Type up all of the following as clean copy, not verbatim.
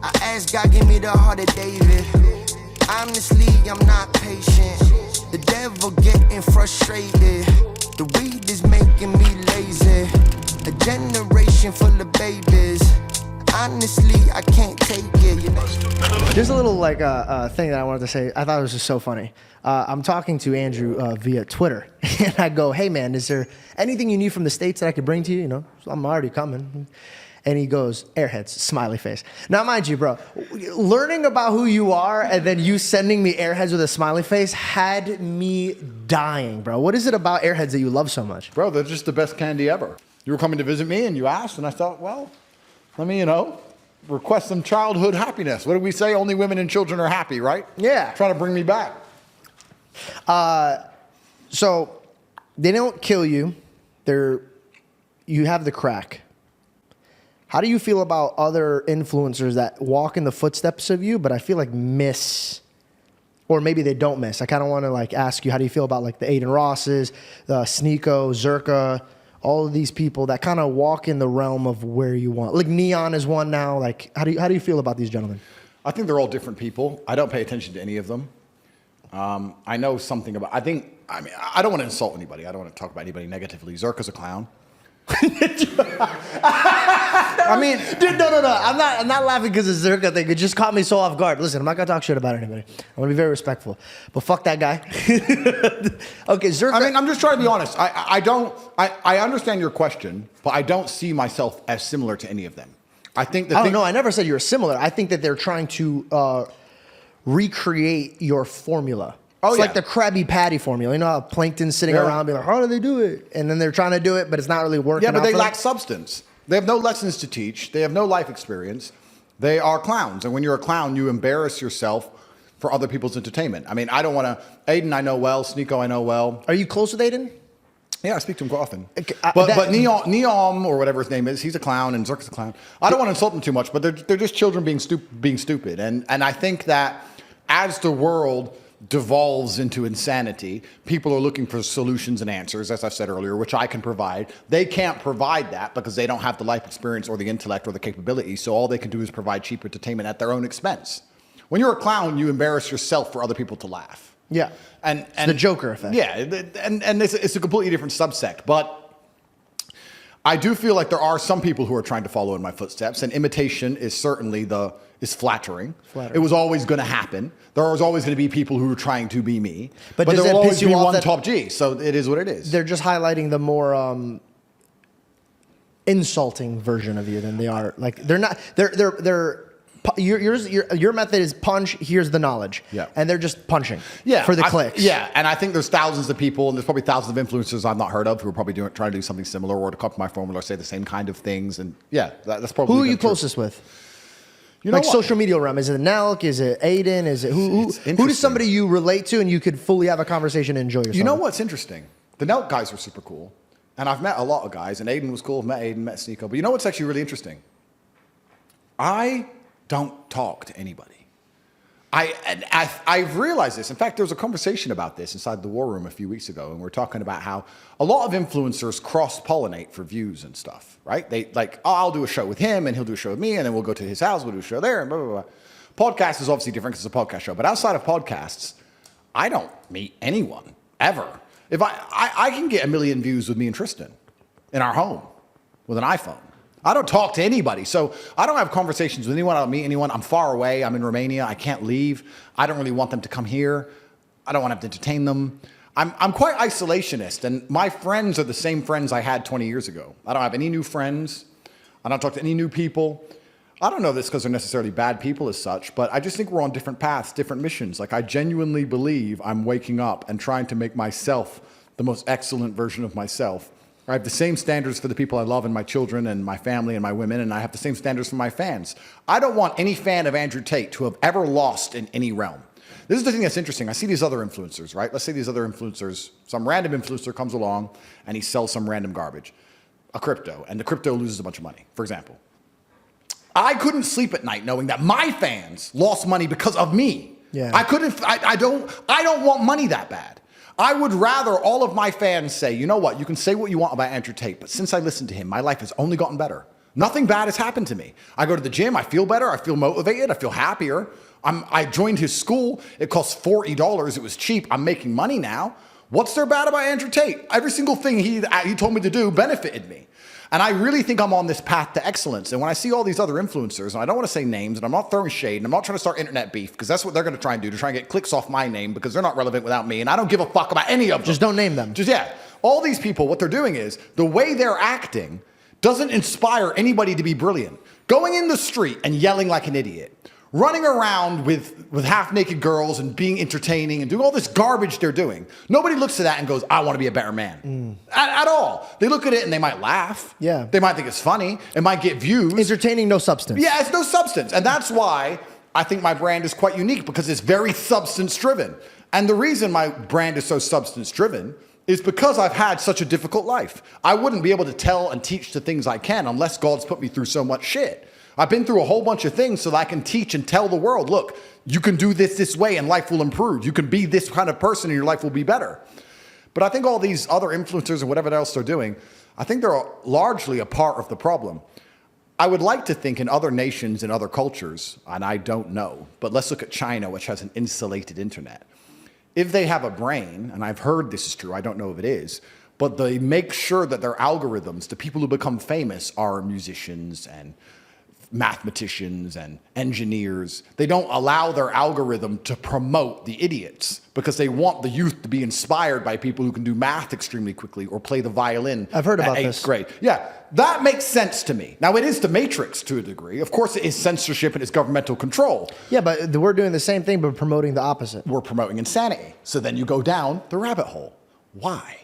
I ask God, give me the heart of David. Honestly, I'm not patient. The devil getting frustrated. The weed is making me lazy. A generation full of babies. Honestly, I can't take it, you know. There's a little like thing that I wanted to say. I thought it was just so funny. I'm talking to Andrew via Twitter, and I go, "Hey man, is there anything you need from the States that I could bring to you? You know, so I'm already coming." And he goes, "Airheads," smiley face. Now, mind you, bro, learning about who you are and then you sending me Airheads with a smiley face had me dying, bro. What is it about Airheads that you love so much? Bro, they're just the best candy ever. You were coming to visit me and you asked, and I thought, well, let me, request some childhood happiness. What did we say? Only women and children are happy, right? Yeah. Trying to bring me back. So they don't kill you. You have the crack. How do you feel about other influencers that walk in the footsteps of you, but I feel like miss, or maybe they don't miss? I kind of want to like ask you, how do you feel about like the Aiden Rosses, the Sneeko, Zerka, all of these people that kind of walk in the realm of where you want? Like Neon is one now. Like, how do you feel about these gentlemen? I think they're all different people. I don't pay attention to any of them. I know something about. I don't want to insult anybody. I don't want to talk about anybody negatively. Zerka's a clown. I mean, dude, no. I'm not laughing because it's Zerka thing. It just caught me so off guard. Listen, I'm not gonna talk shit about anybody. I want to be very respectful. But fuck that guy. Okay, Zerka. I mean, I'm just trying to be honest. I understand your question, but I don't see myself as similar to any of them. I think that. No, I never said you were similar. I think that they're trying to recreate your formula. It's like the Krabby Patty formula. You know how Plankton's sitting around being like, how do they do it? And then they're trying to do it, but it's not really working. Yeah, but they lack substance. They have no lessons to teach. They have no life experience. They are clowns. And when you're a clown, you embarrass yourself for other people's entertainment. I mean, I don't want to... Aiden I know well. Sneeko I know well. Are you close with Aiden? Yeah, I speak to him quite often. Okay, but Neon, or whatever his name is, he's a clown, and Zerka's a clown. I don't want to insult them too much, but they're just children being stupid. And I think that as the world devolves into insanity, people are looking for solutions and answers, as I said earlier, which I can provide. They can't provide that because they don't have the life experience or the intellect or the capability, so all they can do is provide cheap entertainment at their own expense. When you're a clown, you embarrass yourself for other people to laugh. Yeah, and the Joker effect. Yeah, and it's a completely different subsect, but I do feel like there are some people who are trying to follow in my footsteps, and imitation is certainly flattering. It was always going to happen. There was always going to be people who were trying to be me. But there will always be one top G, so it is what it is. They're just highlighting the more insulting version of you than they are. Like they're not. Your method is punch. Here's the knowledge. Yeah. And they're just punching. Yeah. For the clicks. Yeah. And I think there's thousands of people, and there's probably thousands of influencers I've not heard of who are probably trying to do something similar or to copy my formula or say the same kind of things. And yeah, that's probably. Who are you closest with? You know, like social media realm. Is it Nelk? Is it Aiden? Is it who does somebody you relate to and you could fully have a conversation and enjoy yourself? You know what's interesting? The Nelk guys were super cool. And I've met a lot of guys, and Aiden was cool. I've met Aiden, met Sneeko. But you know what's actually really interesting? I don't talk to anybody. I've realized this. In fact, there was a conversation about this inside the War Room a few weeks ago, and we're talking about how a lot of influencers cross-pollinate for views and stuff, right? They like, oh, I'll do a show with him, and he'll do a show with me, and then we'll go to his house, we'll do a show there, and blah, blah, blah. Podcast is obviously different because it's a podcast show, but outside of podcasts, I don't meet anyone, ever. If I can get 1 million views with me and Tristan in our home with an iPhone. I don't talk to anybody. So I don't have conversations with anyone. I don't meet anyone. I'm far away. I'm in Romania. I can't leave. I don't really want them to come here. I don't want to have to entertain them. I'm quite isolationist, and my friends are the same friends I had 20 years ago. I don't have any new friends. I don't talk to any new people. I don't know this because they're necessarily bad people as such, but I just think we're on different paths, different missions. Like I genuinely believe I'm waking up and trying to make myself the most excellent version of myself. I have the same standards for the people I love and my children and my family and my women, and I have the same standards for my fans. I don't want any fan of Andrew Tate to have ever lost in any realm. This is the thing that's interesting. I see these other influencers, right? Let's say these other influencers, some random influencer comes along and he sells some random garbage, a crypto, and the crypto loses a bunch of money, for example. I couldn't sleep at night knowing that my fans lost money because of me. Yeah. I don't want money that bad. I would rather all of my fans say, you know what, you can say what you want about Andrew Tate, but since I listened to him, my life has only gotten better. Nothing bad has happened to me. I go to the gym, I feel better, I feel motivated, I feel happier. I joined his school. It cost $40. It was cheap. I'm making money now. What's there bad about Andrew Tate? Every single thing he told me to do benefited me. And I really think I'm on this path to excellence. And when I see all these other influencers, and I don't want to say names, and I'm not throwing shade, and I'm not trying to start internet beef, because that's what they're going to try and do, to try and get clicks off my name, because they're not relevant without me, and I don't give a fuck about any of them. Just don't name them. All these people, what they're doing is, the way they're acting doesn't inspire anybody to be brilliant. Going in the street and yelling like an idiot, running around with half-naked girls and being entertaining and doing all this garbage they're doing. Nobody looks at that and goes, I want to be a better man. At all. They look at it and they might laugh. Yeah. They might think it's funny. It might get views. Entertaining, no substance. Yeah, it's no substance. And that's why I think my brand is quite unique, because it's very substance-driven. And the reason my brand is so substance-driven is because I've had such a difficult life. I wouldn't be able to tell and teach the things I can unless God's put me through so much shit. I've been through a whole bunch of things so that I can teach and tell the world, look, you can do this way and life will improve. You can be this kind of person and your life will be better. But I think all these other influencers and whatever else they're doing, I think they're largely a part of the problem. I would like to think in other nations and other cultures, and I don't know, but let's look at China, which has an insulated internet. If they have a brain, and I've heard this is true, I don't know if it is, but they make sure that their algorithms, the people who become famous, are musicians and mathematicians and engineers. They don't allow their algorithm to promote the idiots, because they want the youth to be inspired by people who can do math extremely quickly or play the violin. I've heard about at 8th this. grade. Yeah, that makes sense to me. Now, it is the Matrix to a degree. Of course, it is censorship and it's governmental control. Yeah, but we're doing the same thing, but promoting the opposite. We're promoting insanity. So then you go down the rabbit hole. Why?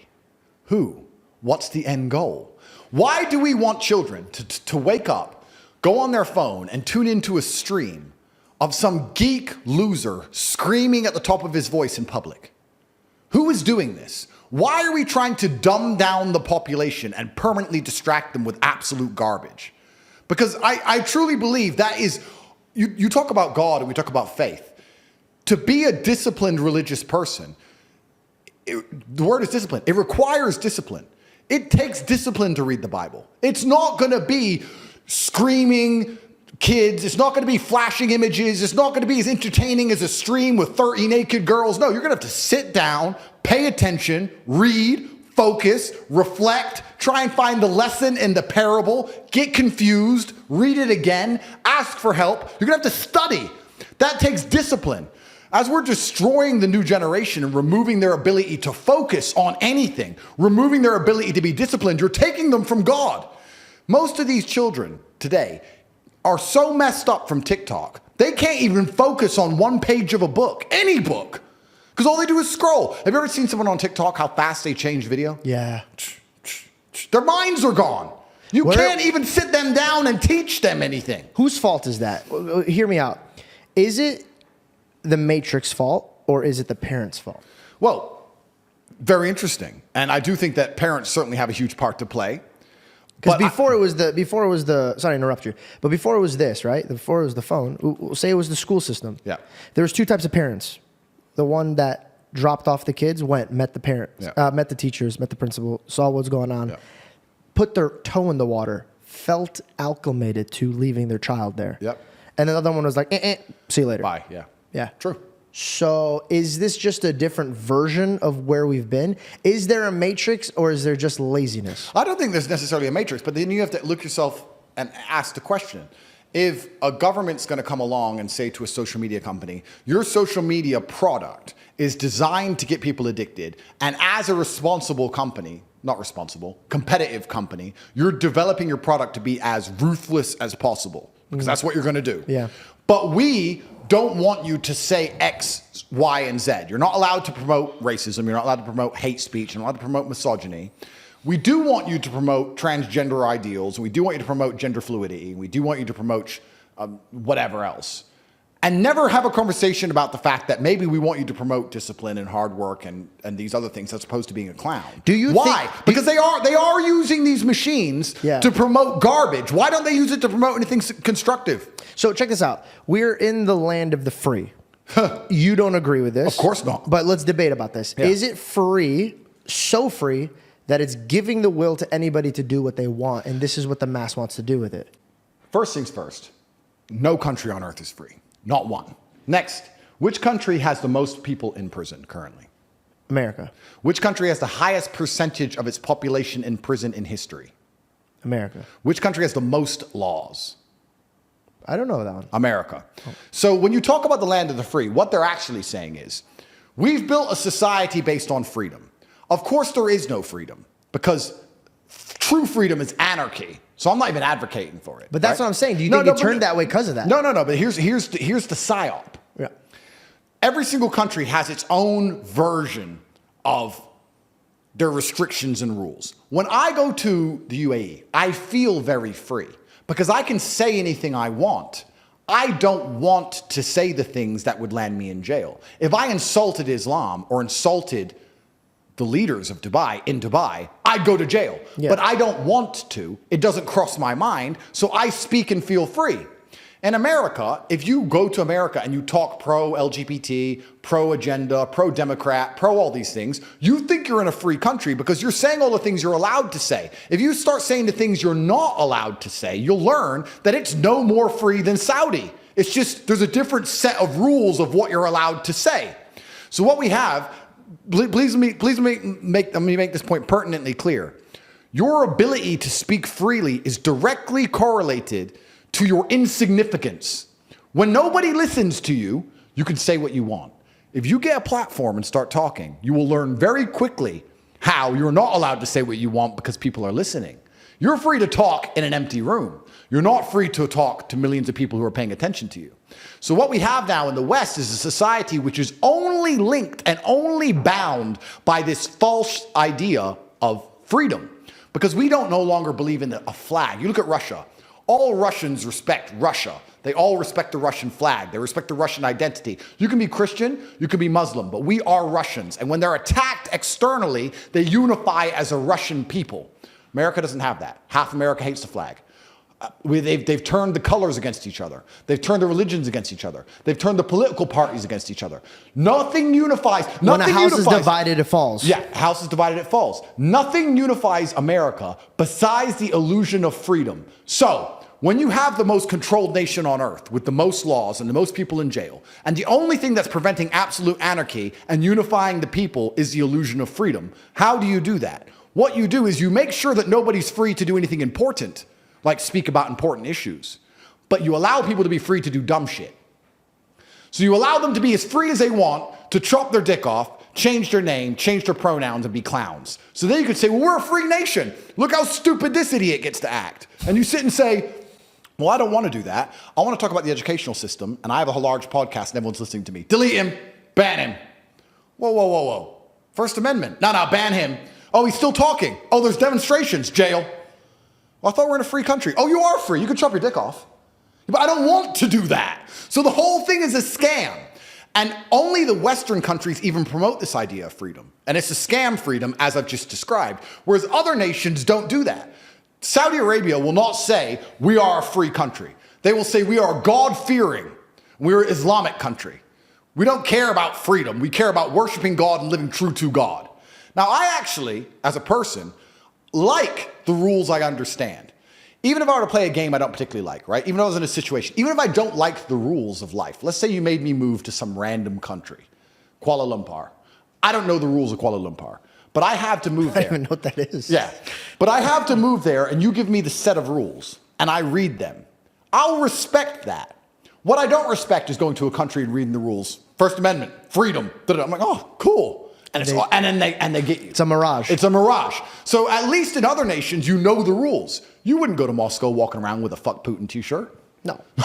Who? What's the end goal? Why do we want children to wake up, go on their phone and tune into a stream of some geek loser screaming at the top of his voice in public? Who is doing this? Why are we trying to dumb down the population and permanently distract them with absolute garbage? Because I truly believe that is, you talk about God and we talk about faith. To be a disciplined religious person, the word is discipline. It requires discipline. It takes discipline to read the Bible. It's not going to be screaming kids. It's not going to be flashing images. It's not going to be as entertaining as a stream with 30 naked girls. No, you're going to have to sit down, pay attention, read, focus, reflect, try and find the lesson in the parable, get confused, read it again, ask for help. You're going to have to study. That takes discipline. As we're destroying the new generation and removing their ability to focus on anything, removing their ability to be disciplined, you're taking them from God. Most of these children today are so messed up from TikTok, they can't even focus on one page of a book, any book, because all they do is scroll. Have you ever seen someone on TikTok, how fast they change video? Yeah. Their minds are gone. You can't even sit them down and teach them anything. Whose fault is that? Hear me out. Is it the Matrix fault or is it the parents' fault? Well, very interesting. And I do think that parents certainly have a huge part to play. Because before it was the, sorry to interrupt you, but before it was this, right? Before it was the phone, we'll say it was the school system. Yeah. There was two types of parents. The one that dropped off the kids, met the parents, met the teachers, met the principal, saw what's going on, put their toe in the water, felt acclimated to leaving their child there. Yep. And the other one was like, see you later. Bye, yeah. Yeah. True. So is this just a different version of where we've been? Is there a matrix or is there just laziness? I don't think there's necessarily a matrix, but then you have to look yourself and ask the question. If a government's going to come along and say to a social media company, your social media product is designed to get people addicted, and as a responsible company, not responsible, competitive company, you're developing your product to be as ruthless as possible, because that's what you're going to do. Yeah. But we don't want you to say X, Y, and Z. You're not allowed to promote racism. You're not allowed to promote hate speech. You're not allowed to promote misogyny. We do want you to promote transgender ideals. And we do want you to promote gender fluidity. We do want you to promote whatever else. And never have a conversation about the fact that maybe we want you to promote discipline and hard work and these other things as opposed to being a clown. Do you Why? Because they are using these machines to promote garbage. Why don't they use it to promote anything constructive? So check this out. We're in the land of the free. You don't agree with this. Of course not. But let's debate about this. Yeah. Is it free, so free, that it's giving the will to anybody to do what they want, and this is what the mass wants to do with it. First things first, no country on earth is free. Not one. Next, which country has the most people in prison currently? America. Which country has the highest percentage of its population in prison in history? America. Which country has the most laws? I don't know that one. America. So when you talk about the land of the free, what they're actually saying is, we've built a society based on freedom. Of course there is no freedom, because true freedom is anarchy. So I'm not even advocating for it. But that's right? what I'm saying. Do you think it turned that way because of that? No. But here's the psyop. Yeah. Every single country has its own version of their restrictions and rules. When I go to the UAE, I feel very free because I can say anything I want. I don't want to say the things that would land me in jail. If I insulted Islam or insulted the leaders of Dubai in Dubai, I'd go to jail. Yeah. But I don't want to. It doesn't cross my mind. So I speak and feel free. In America, if you go to America and you talk pro-LGBT, pro-agenda, pro-democrat, pro all these things, you think you're in a free country because you're saying all the things you're allowed to say. If you start saying the things you're not allowed to say, you'll learn that it's no more free than Saudi. It's just there's a different set of rules of what you're allowed to say. So what we have, please let me make this point pertinently clear. Your ability to speak freely is directly correlated to your insignificance. When nobody listens to you, you can say what you want. If you get a platform and start talking, you will learn very quickly how you're not allowed to say what you want because people are listening. You're free to talk in an empty room. You're not free to talk to millions of people who are paying attention to you. So what we have now in the West is a society which is only linked and only bound by this false idea of freedom, because we don't no longer believe in a flag. You look at Russia. All Russians respect Russia. They all respect the Russian flag. They respect the Russian identity. You can be Christian, you can be Muslim, but we are Russians. And when they're attacked externally, they unify as a Russian people. America doesn't have that. Half America hates the flag. They've turned the colors against each other. They've turned the religions against each other. They've turned the political parties against each other. Nothing unifies. When a house is divided, it falls. Yeah, house is divided, it falls. Nothing unifies America besides the illusion of freedom. So, when you have the most controlled nation on earth with the most laws and the most people in jail, and the only thing that's preventing absolute anarchy and unifying the people is the illusion of freedom, how do you do that? What you do is you make sure that nobody's free to do anything important, like speak about important issues, but you allow people to be free to do dumb shit. So you allow them to be as free as they want to chop their dick off, change their name, change their pronouns, and be clowns. So then you could say, well, we're a free nation. Look how stupid this idiot gets to act. And you sit and say, well, I don't want to do that. I want to talk about the educational system, and I have a large podcast and everyone's listening to me. Delete him. Ban him. Whoa. First Amendment. No, ban him. Oh, he's still talking. Oh, there's demonstrations. Jail. Well, I thought we were in a free country. Oh, you are free. You can chop your dick off. But I don't want to do that. So the whole thing is a scam. And only the Western countries even promote this idea of freedom. And it's a scam freedom, as I've just described, whereas other nations don't do that. Saudi Arabia will not say, we are a free country. They will say, we are God-fearing. We're an Islamic country. We don't care about freedom. We care about worshiping God and living true to God. Now, I actually, as a person, like the rules I understand. Even if I were to play a game I don't particularly like, right? Even if I was in a situation, even if I don't like the rules of life. Let's say you made me move to some random country, Kuala Lumpur. I don't know the rules of Kuala Lumpur. But I have to move there. I don't even know what that is. Yeah. But I have to move there, and you give me the set of rules, and I read them. I'll respect that. What I don't respect is going to a country and reading the rules. First Amendment, freedom. I'm like, oh, cool. And then they get you. It's a mirage. It's a mirage. So at least in other nations, you know the rules. You wouldn't go to Moscow walking around with a "fuck Putin" t-shirt. No. No,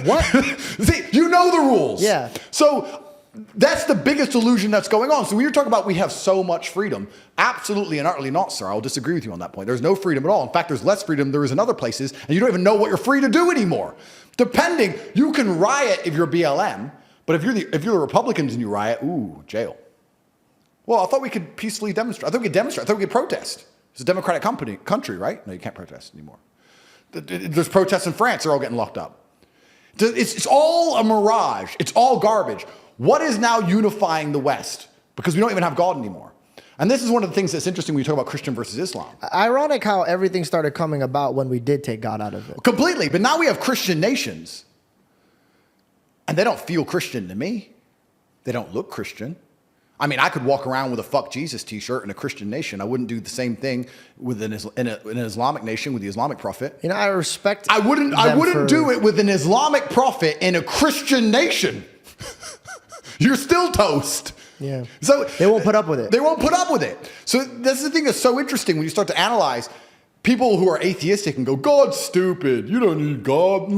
what? See, you know the rules. Yeah. So that's the biggest illusion that's going on. So when you're talking about we have so much freedom, absolutely and utterly not, sir. I'll disagree with you on that point. There's no freedom at all. In fact, there's less freedom there is in other places, and you don't even know what you're free to do anymore. Depending, you can riot if you're BLM, but if you're the Republicans and you riot, ooh, jail. Well, I thought we could peacefully demonstrate. I thought we could demonstrate. I thought we could protest. It's a democratic country, right? No, you can't protest anymore. There's protests in France. They're all getting locked up. It's all a mirage. It's all garbage. What is now unifying the West? Because we don't even have God anymore. And this is one of the things that's interesting when you talk about Christian versus Islam. Ironic how everything started coming about when we did take God out of it. Completely. But now we have Christian nations. And they don't feel Christian to me. They don't look Christian. I mean, I could walk around with a "fuck Jesus" t-shirt in a Christian nation. I wouldn't do the same thing with in an Islamic nation with the Islamic prophet. You know, I respect. I wouldn't do it with an Islamic prophet in a Christian nation. You're still toast. Yeah. So they won't put up with it. They won't put up with it. So that's the thing that's so interesting when you start to analyze people who are atheistic and go, "God's stupid. You don't need God."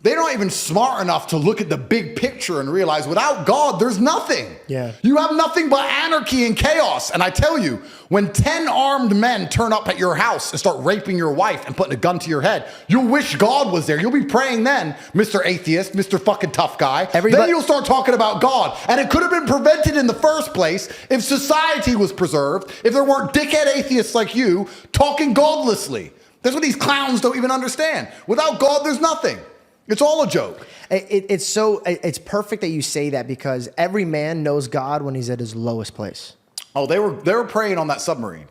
They're not even smart enough to look at the big picture and realize without God, there's nothing. Yeah. You have nothing but anarchy and chaos. And I tell you, when 10 armed men turn up at your house and start raping your wife and putting a gun to your head, you'll wish God was there. You'll be praying then, Mr. Atheist, Mr. fucking tough guy. Then you'll start talking about God. And it could have been prevented in the first place if society was preserved, if there weren't dickhead atheists like you talking godlessly. That's what these clowns don't even understand. Without God, there's nothing. It's all a joke. It's perfect that you say that because every man knows God when he's at his lowest place. Oh, they were praying on that submarine.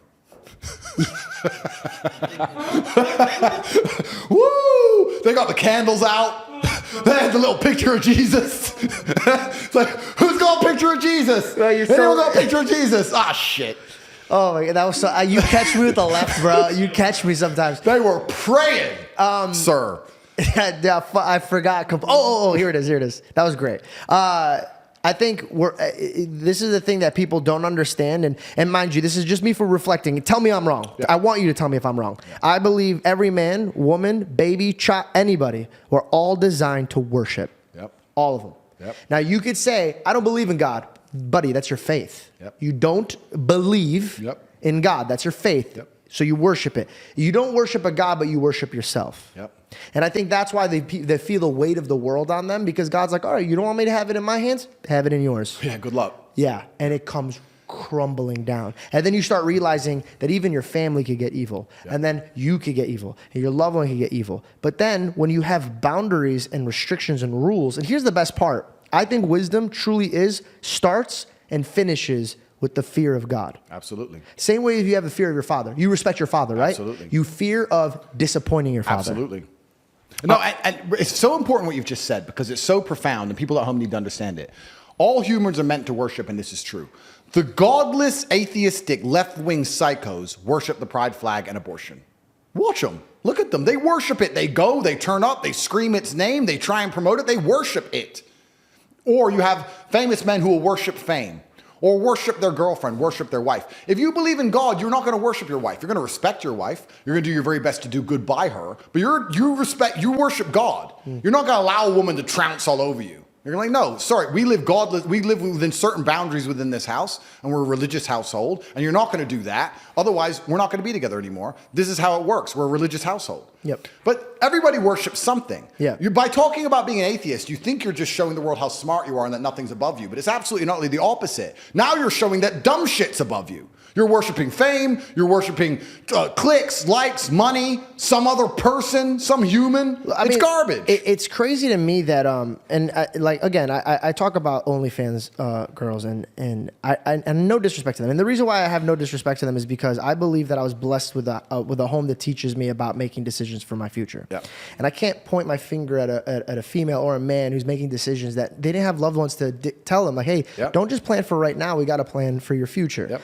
Woo! They got the candles out. They had the little picture of Jesus. It's like, who's got a picture of Jesus? Well, Anyone got a picture of Jesus? Ah, shit. Oh my God, that was so. You catch me with the left, bro. You catch me sometimes. They were praying, sir. Yeah, I forgot. Here it is. That was great. I think this is the thing that people don't understand. And mind you, this is just me for reflecting. Tell me I'm wrong. Yeah. I want you to tell me if I'm wrong. Yeah. I believe every man, woman, baby, child, anybody, we're all designed to worship. Yep. All of them. Yep. Now you could say, I don't believe in God. Buddy, that's your faith. Yep. You don't believe in God. That's your faith. Yep. So you worship it. You don't worship a God, but you worship yourself. Yep. And I think that's why they feel the weight of the world on them because God's like, all right, you don't want me to have it in my hands? Have it in yours. Yeah, good luck. Yeah, and it comes crumbling down. And then you start realizing that even your family could get evil. Yep. And then you could get evil. And your loved one could get evil. But then when you have boundaries and restrictions and rules, and here's the best part. I think wisdom truly starts and finishes with the fear of God. Absolutely. Same way if you have the fear of your father. You respect your father, right? Absolutely. You fear of disappointing your father. Absolutely. No, and it's so important what you've just said because it's so profound and people at home need to understand it. All humans are meant to worship, and this is true. The godless, atheistic, left-wing psychos worship the pride flag and abortion. Watch them. Look at them. They worship it. They go, they turn up, they scream its name, they try and promote it, they worship it. Or you have famous men who will worship fame. Or worship their girlfriend, worship their wife. If you believe in God, you're not going to worship your wife. You're going to respect your wife. You're going to do your very best to do good by her. But you worship God. You're not going to allow a woman to trounce all over you. You're like, no, sorry, we live godless. We live within certain boundaries within this house, and we're a religious household, and you're not going to do that. Otherwise, we're not going to be together anymore. This is how it works. We're a religious household. Yep. But everybody worships something. Yeah. By talking about being an atheist, you think you're just showing the world how smart you are and that nothing's above you, but it's absolutely not the opposite. Now you're showing that dumb shit's above you. You're worshiping fame, you're worshiping clicks, likes, money, some other person, some human. It's garbage. It's crazy to me that, I talk about OnlyFans girls, and no disrespect to them. And the reason why I have no disrespect to them is because I believe that I was blessed with a home that teaches me about making decisions for my future. Yep. And I can't point my finger at a female or a man who's making decisions that they didn't have loved ones to tell them, like, hey, don't just plan for right now. We got to plan for your future. Yep.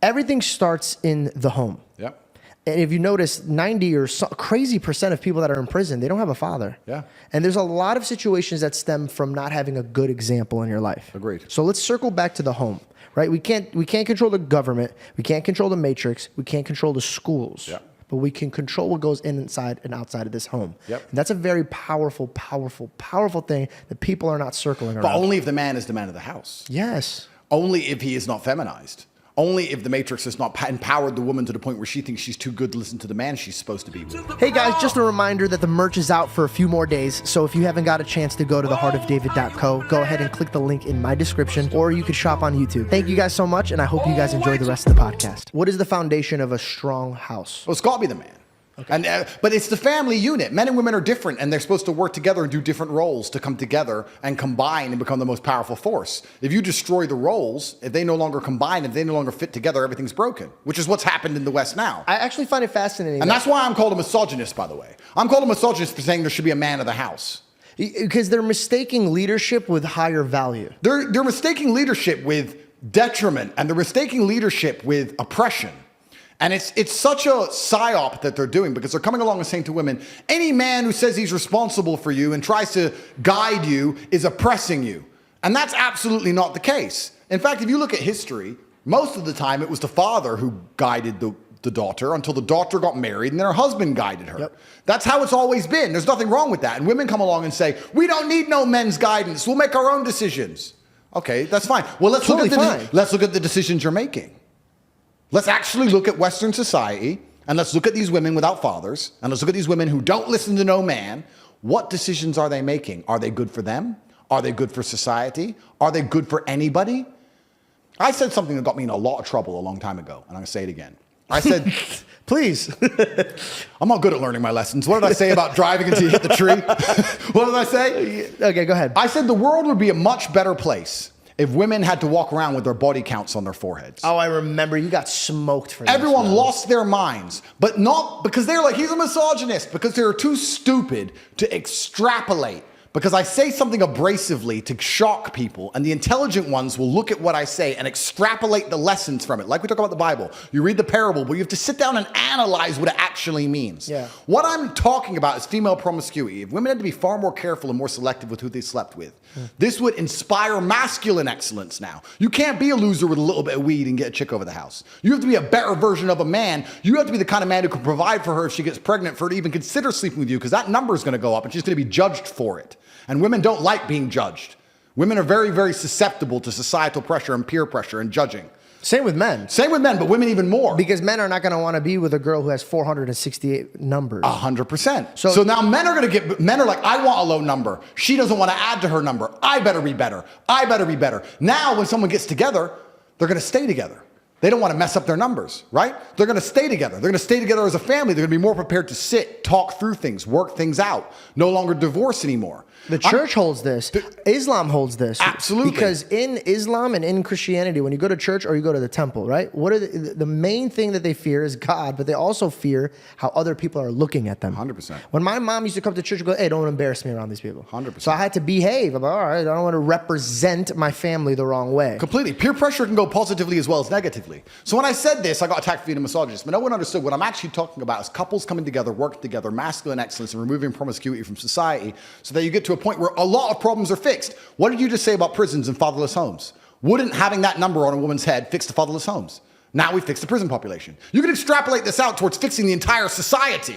Everything starts in the home. Yep. And if you notice, 90 or crazy percent of people that are in prison, they don't have a father. Yeah. And there's a lot of situations that stem from not having a good example in your life. Agreed. So let's circle back to the home, right? We can't control the government. We can't control the matrix. We can't control the schools. Yeah. But we can control what goes inside and outside of this home. Yep. And that's a very powerful, powerful, powerful thing that people are not circling around. But only if the man is the man of the house. Yes. Only if he is not feminized. Only if the Matrix has not empowered the woman to the point where she thinks she's too good to listen to the man she's supposed to be with. Hey guys, just a reminder that the merch is out for a few more days, so if you haven't got a chance to go to theheartofdavid.co, go ahead and click the link in my description, or you could shop on YouTube. Thank you guys so much, and I hope you guys enjoy the rest of the podcast. What is the foundation of a strong house? Well, it's got to be the man. Okay. But it's the family unit. Men and women are different, and they're supposed to work together and do different roles to come together and combine and become the most powerful force. If you destroy the roles, if they no longer combine, if they no longer fit together, everything's broken, which is what's happened in the West now. I actually find it fascinating. And that's why I'm called a misogynist, by the way. I'm called a misogynist for saying there should be a man of the house. Because they're mistaking leadership with higher value. They're mistaking leadership with detriment, and they're mistaking leadership with oppression. And it's such a psyop that they're doing, because they're coming along and saying to women, any man who says he's responsible for you and tries to guide you is oppressing you. And that's absolutely not the case. In fact, if you look at history, most of the time it was the father who guided the daughter until the daughter got married and then her husband guided her. Yep. That's how it's always been. There's nothing wrong with that. And women come along and say, we don't need no men's guidance. We'll make our own decisions. Okay, that's fine. Well, let's look at the decisions you're making. Let's actually look at Western society, and let's look at these women without fathers, and let's look at these women who don't listen to no man. What decisions are they making? Are they good for them? Are they good for society? Are they good for anybody? I said something that got me in a lot of trouble a long time ago, and I'm going to say it again. I said, please. I'm not good at learning my lessons. What did I say about driving until you hit the tree? What did I say? Okay, go ahead. I said the world would be a much better place if women had to walk around with their body counts on their foreheads. Oh, I remember. You got smoked for that. Everyone lost their minds, but not because they're like, he's a misogynist, because they're too stupid to extrapolate. Because I say something abrasively to shock people, and the intelligent ones will look at what I say and extrapolate the lessons from it. Like we talk about the Bible. You read the parable, but you have to sit down and analyze what it actually means. Yeah. What I'm talking about is female promiscuity. If women had to be far more careful and more selective with who they slept with, this would inspire masculine excellence now. You can't be a loser with a little bit of weed and get a chick over the house. You have to be a better version of a man. You have to be the kind of man who can provide for her if she gets pregnant, for her to even consider sleeping with you, because that number is going to go up and she's going to be judged for it. And women don't like being judged. Women are very, very susceptible to societal pressure and peer pressure and judging. Same with men. Same with men, but women even more. Because men are not going to want to be with a girl who has 468 numbers. 100%. So now men are like, I want a low number. She doesn't want to add to her number. I better be better. I better be better. Now when someone gets together, they're going to stay together. They don't want to mess up their numbers, right? They're going to stay together. They're going to stay together as a family. They're going to be more prepared to sit, talk through things, work things out, no longer divorce anymore. The church holds this. Islam holds this. Absolutely. Because in Islam and in Christianity, when you go to church or you go to the temple, right? What are the main thing that they fear is God, but they also fear how other people are looking at them. 100%. When my mom used to come to church and go, hey, don't embarrass me around these people. 100%. So I had to behave. I'm like, all right, I don't want to represent my family the wrong way. Completely. Peer pressure can go positively as well as negatively. So when I said this, I got attacked for being a misogynist, but no one understood what I'm actually talking about is couples coming together, working together, masculine excellence, and removing promiscuity from society so that you get to a point where a lot of problems are fixed. What did you just say about prisons and fatherless homes? Wouldn't having that number on a woman's head fix the fatherless homes? Now we fix the prison population. You can extrapolate this out towards fixing the entire society.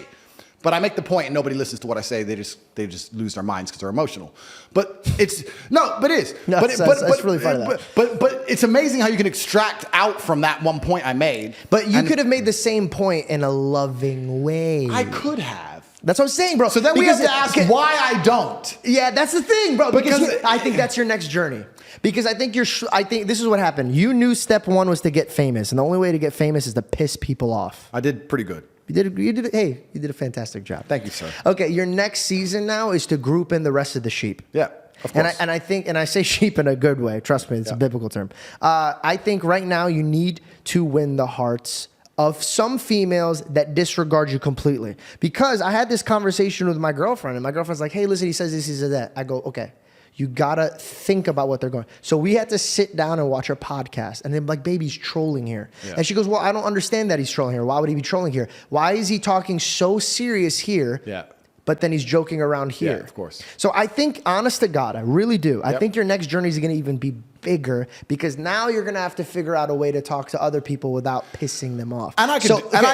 But I make the point and nobody listens to what I say. They just lose their minds because they're emotional. But it's but it is. No, that's really funny. But it's amazing how you can extract out from that one point I made. But you could have made the same point in a loving way. I could have. That's what I'm saying, bro. So then we have to ask why I don't. Yeah, that's the thing, bro. Because I think that's your next journey. Because I think this is what happened. You knew step one was to get famous, and the only way to get famous is to piss people off. I did pretty good. You did a fantastic job. Thank you, sir. Okay, your next season now is to group in the rest of the sheep. Yeah, of course. And I say sheep in a good way. Trust me, it's a biblical term. I think right now you need to win the hearts of some females that disregard you completely. Because I had this conversation with my girlfriend, and my girlfriend's like, hey, listen, he says this, he says that. I go, okay. You gotta think about what they're going. So we had to sit down and watch our podcast. And then like, baby, he's trolling here. Yeah. And she goes, well, I don't understand that he's trolling here. Why would he be trolling here? Why is he talking so serious here? Yeah. But then he's joking around here. Yeah, of course. So I think, honest to God, I really do. I think your next journey is going to even be bigger because now you're going to have to figure out a way to talk to other people without pissing them off. And I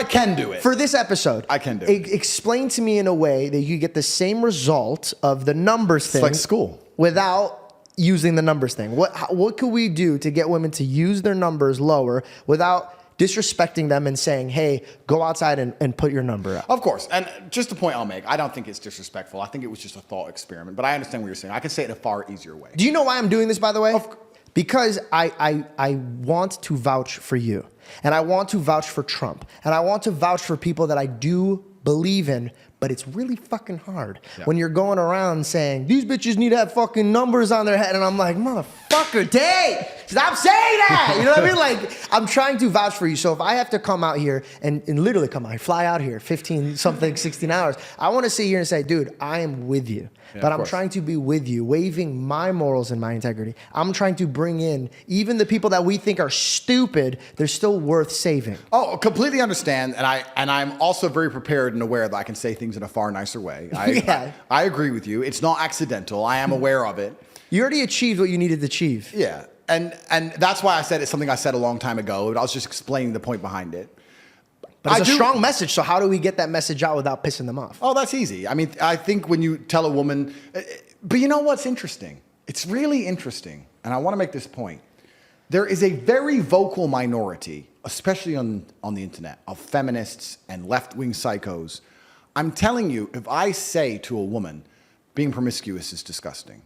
can do it. For this episode, I can do it. Explain to me in a way that you get the same result of the numbers thing. It's like school. Without using the numbers thing. What could we do to get women to use their numbers lower without disrespecting them and saying, hey, go outside and put your number up? Of course. And just a point I'll make, I don't think it's disrespectful. I think it was just a thought experiment. But I understand what you're saying. I can say it in a far easier way. Do you know why I'm doing this, by the way? Because I want to vouch for you. And I want to vouch for Trump. And I want to vouch for people that I do believe in, but it's really fucking hard when you're going around saying, these bitches need to have fucking numbers on their head. And I'm like, motherfucker, Tate, stop saying that. You know what I mean? Like, I'm trying to vouch for you. So if I have to come out here and literally come out here, fly out here, 15 something, 16 hours, I want to sit here and say, dude, I am with you. But I'm trying to be with you, waiving my morals and my integrity. I'm trying to bring in even the people that we think are stupid, they're still worth saving. Oh, completely understand. And I'm also very prepared and aware that I can say things in a far nicer way. I agree with you. It's not accidental. I am aware of it. You already achieved what you needed to achieve. Yeah. And that's why I said it's something I said a long time ago. I was just explaining the point behind it. But it's a strong message, so how do we get that message out without pissing them off? Oh, that's easy. I mean, I think when you tell a woman, but you know what's interesting? It's really interesting, and I want to make this point. There is a very vocal minority, especially on the internet, of feminists and left-wing psychos. I'm telling you, if I say to a woman, being promiscuous is disgusting,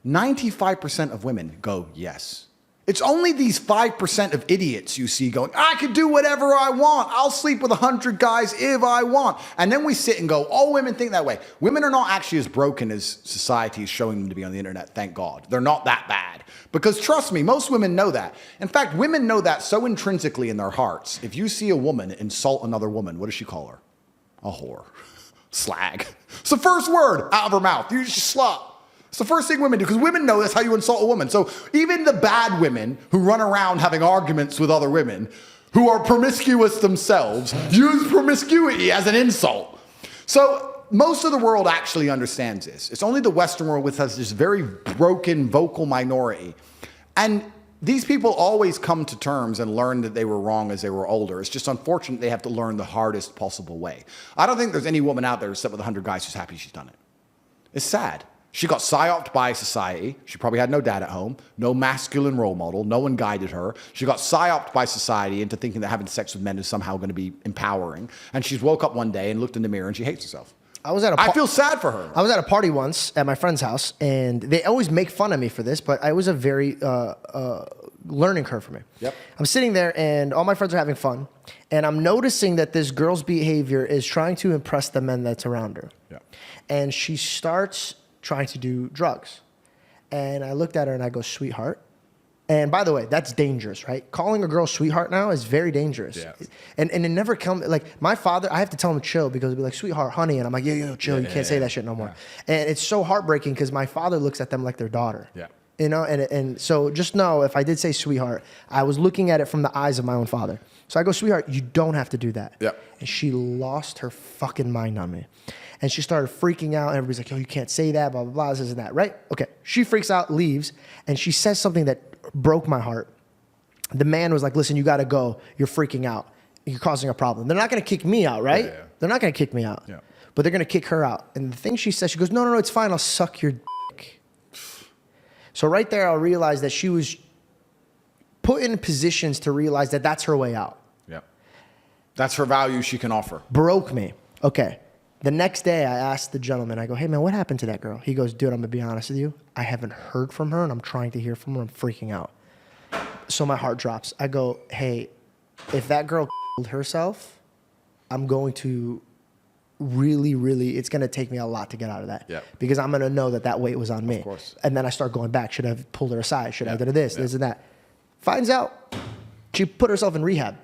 95% of women go, yes. It's only these 5% of idiots you see going, I can do whatever I want. I'll sleep with 100 guys if I want. And then we sit and go, all women think that way. Women are not actually as broken as society is showing them to be on the internet, thank God. They're not that bad. Because trust me, most women know that. In fact, women know that so intrinsically in their hearts. If you see a woman insult another woman, what does she call her? A whore. Slag. It's the first word out of her mouth. You slut. It's the first thing women do, because women know that's how you insult a woman. So even the bad women who run around having arguments with other women, who are promiscuous themselves, use promiscuity as an insult. So most of the world actually understands this. It's only the Western world which has this very broken vocal minority. And these people always come to terms and learn that they were wrong as they were older. It's just unfortunate they have to learn the hardest possible way. I don't think there's any woman out there who's slept with 100 guys who's happy she's done it. It's sad. She got psyoped by society. She probably had no dad at home, no masculine role model. No one guided her. She got psyoped by society into thinking that having sex with men is somehow going to be empowering. And she's woke up one day and looked in the mirror and she hates herself. I feel sad for her. I was at a party once at my friend's house, and they always make fun of me for this, but it was a very learning curve for me. Yep. I'm sitting there, and all my friends are having fun, and I'm noticing that this girl's behavior is trying to impress the men that's around her. Yep. And she starts trying to do drugs. And I looked at her and I go, sweetheart. And by the way, that's dangerous, right? Calling a girl sweetheart now is very dangerous. Yeah. And it never comes, like my father, I have to tell him to chill because he'll be like, sweetheart, honey. And I'm like, yo, chill. You can't say that shit no more. And it's so heartbreaking because my father looks at them like their daughter. Yeah. You know, and so just know if I did say sweetheart, I was looking at it from the eyes of my own father. So I go, sweetheart, you don't have to do that. Yeah. And she lost her fucking mind on me. And she started freaking out. And everybody's like, yo, you can't say that, blah, blah, blah, this and that, right? Okay. She freaks out, leaves, and she says something that broke my heart. The man was like, listen, you got to go. You're freaking out. You're causing a problem. They're not going to kick me out, right? Yeah. They're not going to kick me out. Yeah. But they're going to kick her out. And the thing she says, she goes, no, it's fine. I'll suck your dick. So right there, I realized that she was put in positions to realize that that's her way out. Yeah. That's her value she can offer. Broke me. Okay. The next day, I asked the gentleman, I go, hey, man, what happened to that girl? He goes, dude, I'm going to be honest with you. I haven't heard from her, and I'm trying to hear from her. I'm freaking out. So my heart drops. I go, hey, if that girl killed herself, I'm going to really, it's going to take me a lot to get out of that. Yeah. Because I'm going to know that weight was on me. Of course. And then I start going back. Should I have pulled her aside? Should I have done this and that? Finds out she put herself in rehab.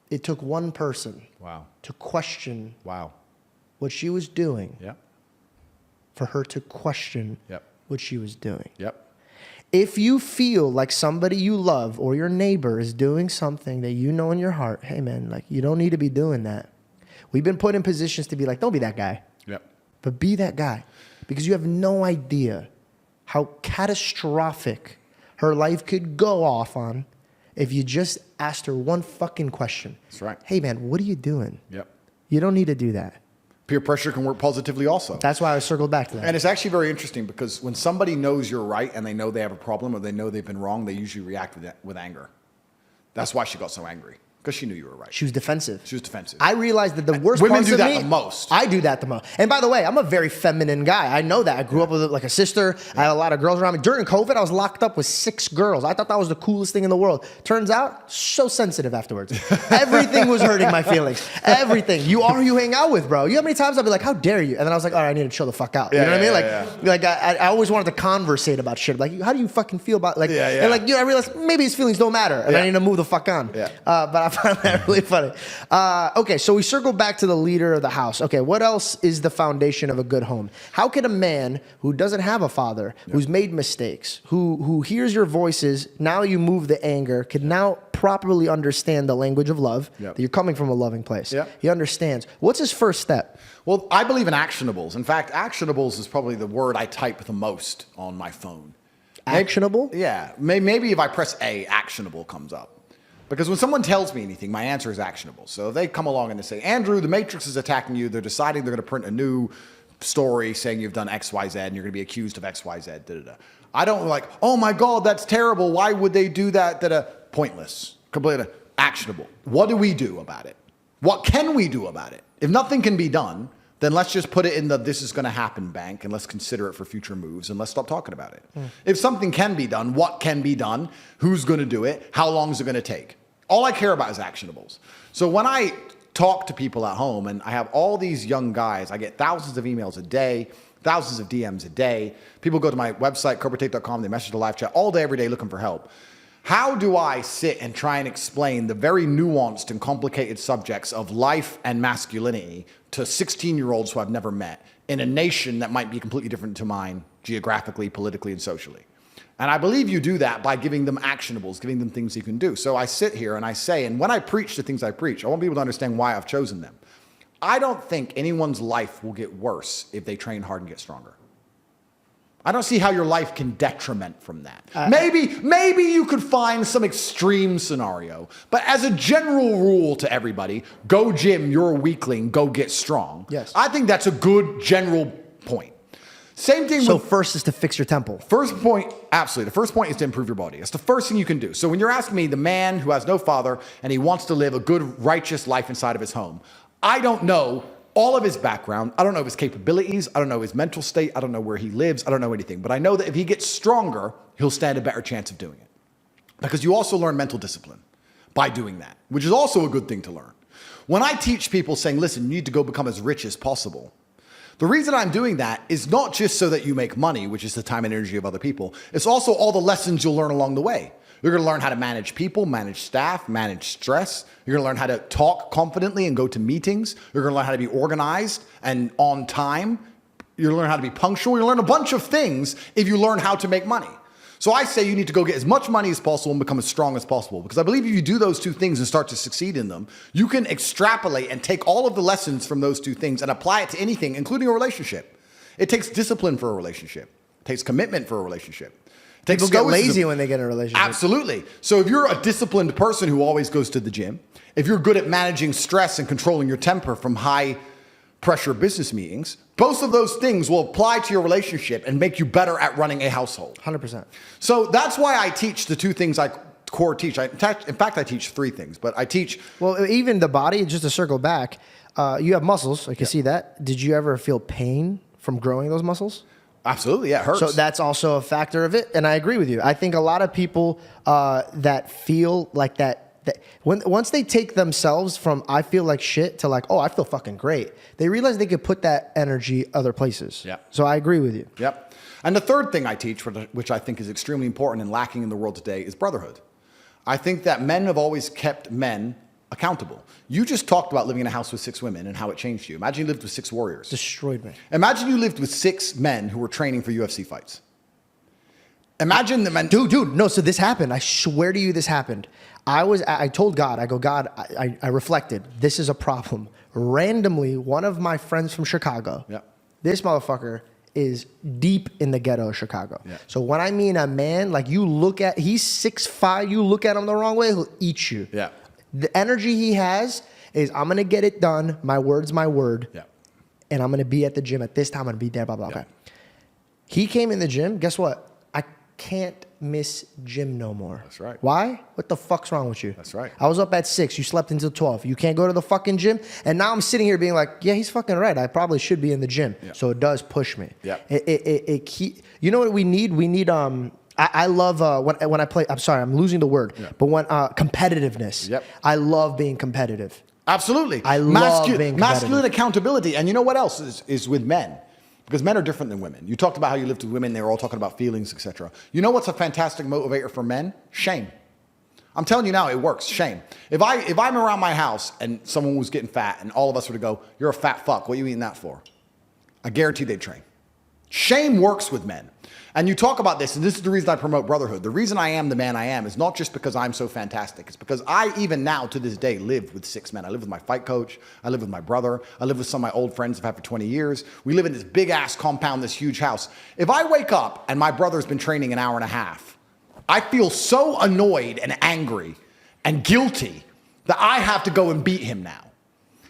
It took one person to question what she was doing for her to question what she was doing. Yep. If you feel like somebody you love or your neighbor is doing something that you know in your heart, hey, man, like you don't need to be doing that. We've been put in positions to be like, don't be that guy. Yep. But be that guy because you have no idea how catastrophic her life could go off on if you just asked her one fucking question. That's right. Hey, man, what are you doing? Yep. You don't need to do that. Peer pressure can work positively also. That's why I circled back to that. And it's actually very interesting because when somebody knows you're right and they know they have a problem or they know they've been wrong, they usually react with anger. That's why she got so angry. Because she knew you were right. She was defensive. She was defensive. I realized that the worst Women parts do of that me, the most. I do that the most. And by the way, I'm a very feminine guy. I know that. I grew up with like a sister. I had a lot of girls around me. During COVID, I was locked up with 6 girls. I thought that was the coolest thing in the world. Turns out, so sensitive afterwards. Everything was hurting my feelings. Everything. You are who you hang out with, bro. You know how many times I'd be like, how dare you? And then I was like, all right, I need to chill the fuck out. You know what I mean? Like I always wanted to conversate about shit. Like, how do you fucking feel about like? And like, I realized maybe his feelings don't matter, and I need to move the fuck on. But I found that really funny. Okay, so we circle back to the leader of the house. Okay, what else is the foundation of a good home? How can a man who doesn't have a father, who's made mistakes, who hears your voices, now you move the anger, can now properly understand the language of love, that you're coming from a loving place. He understands. What's his first step? Well, I believe in actionables. In fact, actionables is probably the word I type the most on my phone. Actionable? Yeah. Maybe if I press A, actionable comes up. Because when someone tells me anything, my answer is actionable. So if they come along and they say, Andrew, the Matrix is attacking you. They're deciding they're going to print a new story saying you've done X, Y, Z, and you're going to be accused of X, Y, Z, da-da-da. I don't like, oh my God, that's terrible. Why would they do that? Da-da. Pointless. Completely actionable. What do we do about it? What can we do about it? If nothing can be done, then let's just put it in the this is going to happen bank and let's consider it for future moves and let's stop talking about it. If something can be done, what can be done? Who's going to do it? How long is it going to take? All I care about is actionables. So when I talk to people at home and I have all these young guys, I get thousands of emails a day, thousands of DMs a day. People go to my website, CobraTate.com, they message the live chat all day, every day looking for help. How do I sit and try and explain the very nuanced and complicated subjects of life and masculinity to 16-year-olds who I've never met in a nation that might be completely different to mine geographically, politically, and socially? And I believe you do that by giving them actionables, giving them things you can do. So I sit here and I say, and when I preach the things I preach, I want people to understand why I've chosen them. I don't think anyone's life will get worse if they train hard and get stronger. I don't see how your life can detriment from that. Maybe you could find some extreme scenario, but as a general rule to everybody, go gym, you're a weakling, go get strong. Yes. I think that's a good general point. Same thing. So first is to fix your temple. First point, absolutely. The first point is to improve your body. That's the first thing you can do. So when you're asking me, the man who has no father and he wants to live a good, righteous life inside of his home, I don't know all of his background. I don't know his capabilities. I don't know his mental state. I don't know where he lives. I don't know anything. But I know that if he gets stronger, he'll stand a better chance of doing it. Because you also learn mental discipline by doing that, which is also a good thing to learn. When I teach people saying, listen, you need to go become as rich as possible, the reason I'm doing that is not just so that you make money, which is the time and energy of other people. It's also all the lessons you'll learn along the way. You're going to learn how to manage people, manage staff, manage stress. You're going to learn how to talk confidently and go to meetings. You're going to learn how to be organized and on time. You're going to learn how to be punctual. You'll learn a bunch of things if you learn how to make money. So I say you need to go get as much money as possible and become as strong as possible. Because I believe if you do those two things and start to succeed in them, you can extrapolate and take all of the lessons from those two things and apply it to anything, including a relationship. It takes discipline for a relationship. It takes commitment for a relationship. People get lazy when they get in a relationship. Absolutely. So if you're a disciplined person who always goes to the gym, if you're good at managing stress and controlling your temper from high pressure business meetings, both of those things will apply to your relationship and make you better at running a household. 100%. So that's why I teach the two things I core teach. In fact, I teach 3 things, but I teach. Well, even the body, just to circle back, you have muscles. I can see that. Did you ever feel pain from growing those muscles? Absolutely, yeah, it hurts. So that's also a factor of it, and I agree with you. I think a lot of people that feel like that once they take themselves from I feel like shit to like, oh, I feel fucking great, they realize they could put that energy other places. Yeah. So I agree with you. Yep. And the third thing I teach, which I think is extremely important and lacking in the world today, is brotherhood. I think that men have always kept men accountable. You just talked about living in a house with 6 women and how it changed you. Imagine you lived with 6 warriors. Destroyed me. Imagine you lived with 6 men who were training for UFC fights. Imagine the men. Dude, no, so this happened. I swear to you this happened. I told God, I go, God, I reflected. This is a problem. Randomly, one of my friends from Chicago, this motherfucker is deep in the ghetto of Chicago. Yeah. So when I mean a man, like you look at, he's 6'5", you look at him the wrong way, he'll eat you. Yeah. The energy he has is, I'm going to get it done. My word's my word. Yeah. And I'm going to be at the gym at this time. I'm going to be there, blah, blah, blah. Okay. He came in the gym. Guess what? I can't miss gym no more. That's right. Why? What the fuck's wrong with you? That's right. I was up at 6. You slept until 12. You can't go to the fucking gym. And now I'm sitting here being like, yeah, he's fucking right. I probably should be in the gym. Yeah. So it does push me. Yeah. You know what we need? We need I love when I play. I'm sorry, I'm losing the word. Yeah. But when competitiveness. Yep. I love being competitive. Absolutely. I love being competitive. Masculine accountability. And you know what else is with men? Because men are different than women. You talked about how you lived with women. They were all talking about feelings, etc. You know what's a fantastic motivator for men? Shame. I'm telling you now, it works. Shame. If I'm around my house and someone was getting fat and all of us were to go, you're a fat fuck, what are you eating that for? I guarantee they'd train. Shame works with men. And you talk about this, and this is the reason I promote brotherhood. The reason I am the man I am is not just because I'm so fantastic. It's because I, even now, to this day, live with 6 men. I live with my fight coach. I live with my brother. I live with some of my old friends I've had for 20 years. We live in this big-ass compound, this huge house. If I wake up and my brother's been training an hour and a half, I feel so annoyed and angry and guilty that I have to go and beat him now.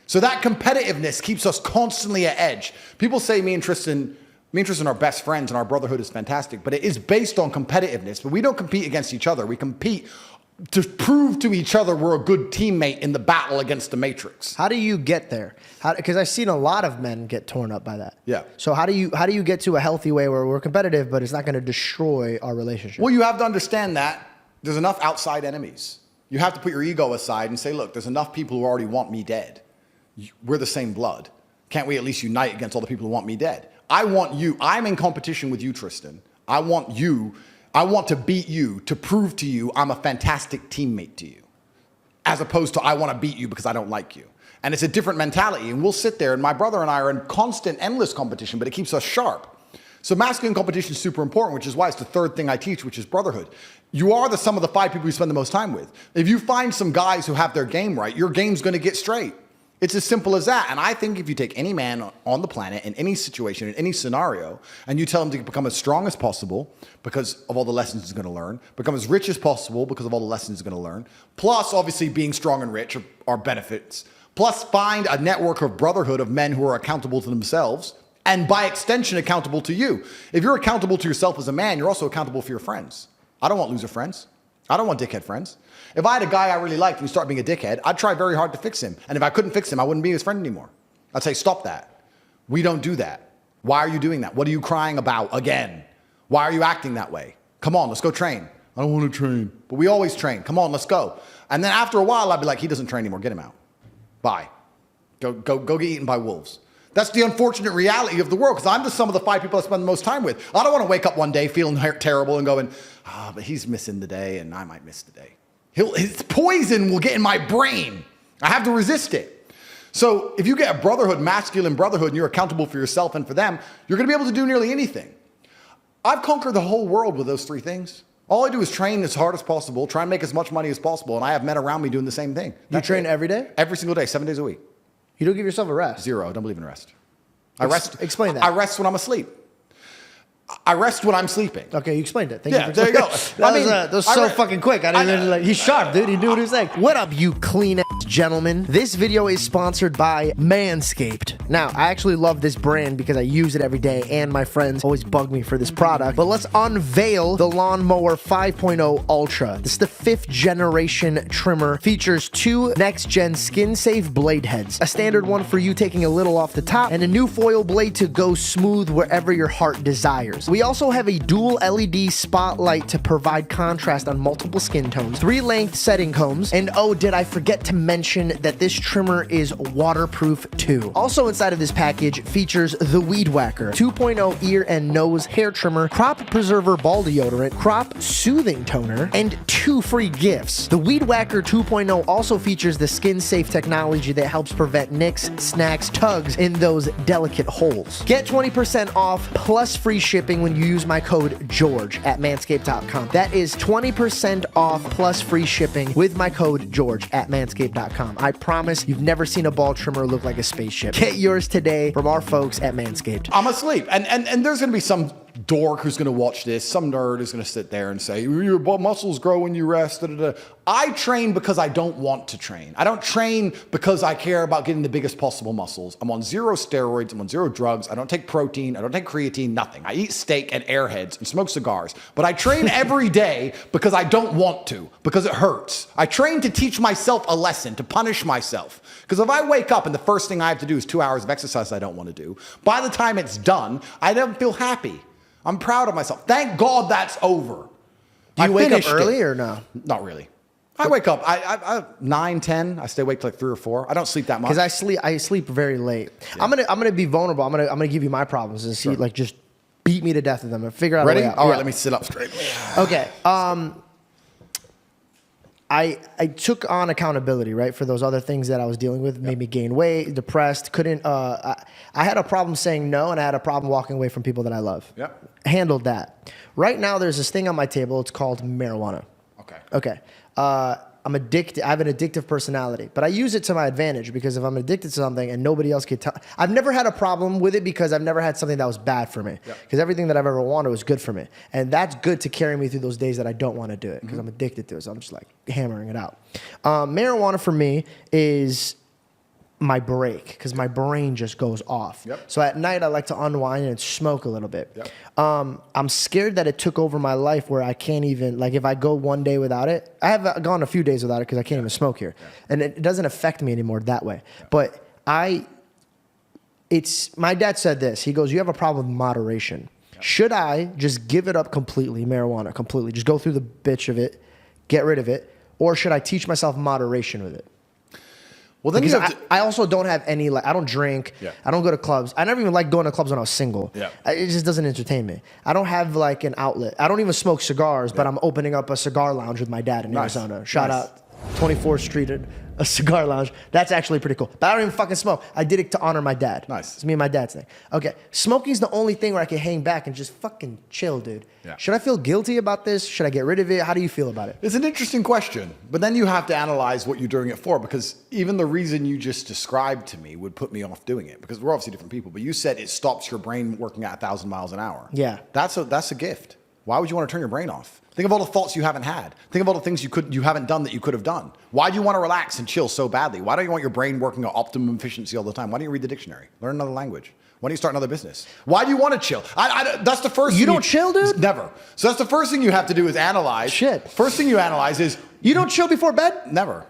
So that competitiveness keeps us constantly at edge. People say me and Tristan are best friends and our brotherhood is fantastic, but it is based on competitiveness. But we don't compete against each other. We compete to prove to each other we're a good teammate in the battle against the Matrix. How do you get there? Because I've seen a lot of men get torn up by that. Yeah. So how do you get to a healthy way where we're competitive, but it's not going to destroy our relationship? Well, you have to understand that there's enough outside enemies. You have to put your ego aside and say, look, there's enough people who already want me dead. We're the same blood. Can't we at least unite against all the people who want me dead? I want you. I'm in competition with you, Tristan. I want to beat you to prove to you I'm a fantastic teammate to you, as opposed to I want to beat you because I don't like you. And it's a different mentality. And we'll sit there, and my brother and I are in constant, endless competition, but it keeps us sharp. So masculine competition is super important, which is why it's the third thing I teach, which is brotherhood. You are the sum of the 5 people you spend the most time with. If you find some guys who have their game right, your game's going to get straight. It's as simple as that. And I think if you take any man on the planet in any situation, in any scenario, and you tell him to become as strong as possible because of all the lessons he's going to learn, become as rich as possible because of all the lessons he's going to learn, plus obviously being strong and rich are benefits, plus find a network of brotherhood of men who are accountable to themselves and by extension accountable to you. If you're accountable to yourself as a man, you're also accountable for your friends. I don't want loser friends. I don't want dickhead friends. If I had a guy I really liked and he started being a dickhead, I'd try very hard to fix him. And if I couldn't fix him, I wouldn't be his friend anymore. I'd say, stop that. We don't do that. Why are you doing that? What are you crying about again? Why are you acting that way? Come on, let's go train. I don't want to train. But we always train. Come on, let's go. And then after a while, I'd be like, he doesn't train anymore. Get him out. Bye. Go get eaten by wolves. That's the unfortunate reality of the world, because I'm the sum of the 5 people I spend the most time with. I don't want to wake up one day feeling terrible and going, but he's missing the day and I might miss the day. His poison will get in my brain. I have to resist it. So if you get a brotherhood, masculine brotherhood, and you're accountable for yourself and for them, you're going to be able to do nearly anything. I've conquered the whole world with those 3 things. All I do is train as hard as possible, try and make as much money as possible, and I have men around me doing the same thing. You train every day? Every single day, 7 days a week. You don't give yourself a rest? 0. I don't believe in rest. Explain that. I rest when I'm asleep. I rest when I'm sleeping. Okay, you explained it. There you go. That was so fucking quick. I didn't even he's sharp, dude. He knew what he was saying. What up, you clean ass gentlemen? This video is sponsored by Manscaped. Now, I actually love this brand because I use it every day, and my friends always bug me for this product. But let's unveil the Lawnmower 5.0 Ultra. This is the 5th generation trimmer. Features 2 next-gen skin-safe blade heads. A standard one for you taking a little off the top, and a new foil blade to go smooth wherever your heart desires. We also have a dual LED spotlight to provide contrast on multiple skin tones, 3 length setting combs, and oh, did I forget to mention that this trimmer is waterproof too. Also inside of this package features the Weed Whacker 2.0 ear and nose hair trimmer, crop preserver ball deodorant, crop soothing toner, and 2 free gifts. The Weed Whacker 2.0 also features the skin safe technology that helps prevent nicks, snacks, tugs in those delicate holes. Get 20% off plus free shipping when you use my code George at manscaped.com. That is 20% off plus free shipping with my code George at manscaped.com. I promise you've never seen a ball trimmer look like a spaceship. Get yours today from our folks at Manscaped. I'm asleep. And there's going to be some dork who's going to watch this, some nerd who's going to sit there and say, your muscles grow when you rest. Da, da, da. I train because I don't want to train. I don't train because I care about getting the biggest possible muscles. I'm on 0 steroids. I'm on 0 drugs. I don't take protein. I don't take creatine, nothing. I eat steak and airheads and smoke cigars. But I train every day because I don't want to, because it hurts. I train to teach myself a lesson, to punish myself. Because if I wake up and the first thing I have to do is 2 hours of exercise I don't want to do, by the time it's done, I don't feel happy. I'm proud of myself. Thank God that's over. Do you wake up early or no? Not really. I wake up I 9, 10. I stay awake till like 3 or 4. I don't sleep that much. Because I sleep very late. Yeah. I'm gonna be vulnerable. I'm gonna give you my problems and see like just beat me to death with them and figure out Ready? a way out. All right, let me sit up straight. Okay. I took on accountability, right, for those other things that I was dealing with. Made me gain weight, depressed, couldn't. I had a problem saying no, and I had a problem walking away from people that I love. Yep. Handled that. Right now, there's this thing on my table. It's called marijuana. Okay. I'm addicted. I have an addictive personality, but I use it to my advantage because if I'm addicted to something and nobody else can tell, I've never had a problem with it because I've never had something that was bad for me. Because everything that I've ever wanted was good for me, and that's good to carry me through those days that I don't want to do it because I'm addicted to it. So I'm just like hammering it out. Marijuana for me is my break because my brain just goes off. So at night I like to unwind and smoke a little bit. I'm scared that it took over my life where I can't even, like if I go one day without it, I have gone a few days without it because I can't even smoke here. And it doesn't affect me anymore that way. But my dad said this, he goes, you have a problem with moderation. Should I just give it up completely, marijuana completely, just go through the bitch of it, get rid of it, or should I teach myself moderation with it? Well, then because I also don't have any, like, I don't drink. I don't go to clubs. I never even liked going to clubs when I was single. It just doesn't entertain me. I don't have like an outlet. I don't even smoke cigars, but I'm opening up a cigar lounge with my dad in Arizona. Shout out 24th Street, a cigar lounge. That's actually pretty cool. But I don't even fucking smoke. I did it to honor my dad. It's me and my dad's thing. Okay, smoking's the only thing where I can hang back and just fucking chill, dude. Should I feel guilty about this? Should I get rid of it? How do you feel about it? It's an interesting question, but then you have to analyze what you're doing it for, because even the reason you just described to me would put me off doing it, because we're obviously different people, but you said it stops your brain working at 1,000 miles an hour. That's a gift. Why would you want to turn your brain off? Think of all the thoughts you haven't had. Think of all the things you haven't done that you could have done. Why do you want to relax and chill so badly? Why don't you want your brain working at optimum efficiency all the time? Why don't you read the dictionary? Learn another language. Why don't you start another business? Why do you want to chill? That's the first thing. You don't chill, dude? Never. So that's the first thing you have to do is analyze. First thing you analyze is... You don't chill before bed? Never.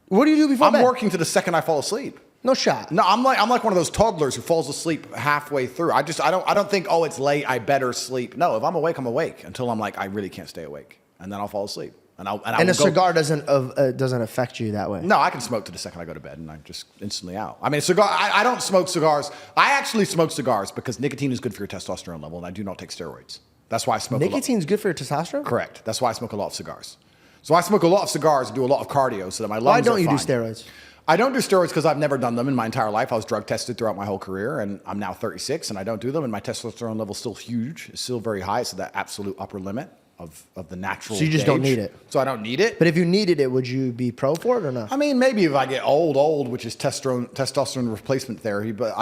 What do you do before bed? I'm working to the second I fall asleep. No shot. No, I'm like one of those toddlers who falls asleep halfway through. I don't think, oh, it's late, I better sleep. No, if I'm awake until I'm like, I really can't stay awake. And then I'll fall asleep. And a cigar doesn't affect you that way. No, I can smoke to the second I go to bed, and I'm just instantly out. I mean, I don't smoke cigars. I actually smoke cigars because nicotine is good for your testosterone level, and I do not take steroids. That's why I smoke. Nicotine's good for your testosterone? Correct. That's why I smoke a lot of cigars. So I smoke a lot of cigars and do a lot of cardio so that my lungs are fine. Why don't you do steroids? I don't do steroids because I've never done them in my entire life. I was drug tested throughout my whole career, and I'm now 36, and I don't do them, and my testosterone level is still huge. It's still very high. It's at that absolute upper limit of the natural So you just don't need it? So I don't need it. But if you needed it, would you be pro for it or not? I mean, maybe if I get old, which is testosterone replacement therapy, but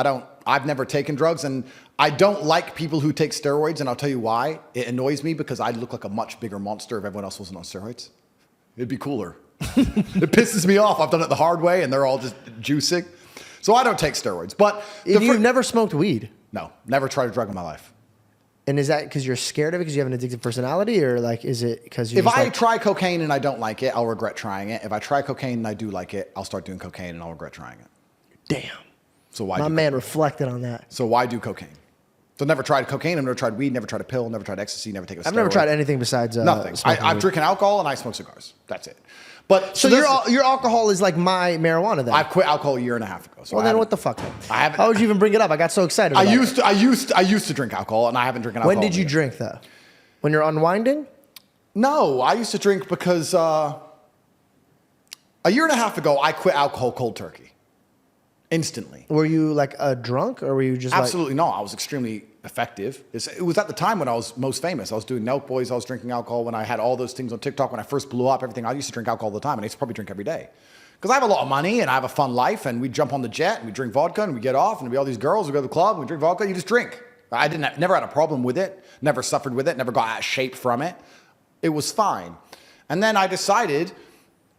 I've never taken drugs, and I don't like people who take steroids, and I'll tell you why. It annoys me because I look like a much bigger monster if everyone else wasn't on steroids. It'd be cooler. It pisses me off. I've done it the hard way, and they're all just juicing. So I don't take steroids. But you've never smoked weed? No, never tried a drug in my life. And is that because you're scared of it because you have an addictive personality, or like is it because you? If I try cocaine and I don't like it, I'll regret trying it. If I try cocaine and I do like it, I'll start doing cocaine and I'll regret trying it. Damn. So why? My man reflected on that. So why do cocaine? So never tried cocaine. I've never tried weed. Never tried a pill. Never tried ecstasy. Never taken a steroid. I've never tried anything besides nothing. I'm drinking alcohol and I smoke cigars. That's it. But so your alcohol is like my marijuana then? I quit alcohol a year and a half ago. So well, then what the fuck? Then? I haven't. How would you even bring it up? I got so excited. I used to drink alcohol, and I haven't drinking alcohol. When did you drink though? When you're unwinding? No, I used to drink because a year and a half ago I quit alcohol cold turkey. Instantly. Were you like a drunk, or were you just absolutely no? I was extremely effective. It was at the time when I was most famous. I was doing Nelk Boys. I was drinking alcohol when I had all those things on TikTok. When I first blew up, everything. I used to drink alcohol all the time, and I used to probably drink every day because I have a lot of money and I have a fun life. And we jump on the jet and we drink vodka and we get off and we all these girls. We go to the club and we drink vodka. You just drink. I never had a problem with it, never suffered with it, never got out of shape from it. It was fine. And then I decided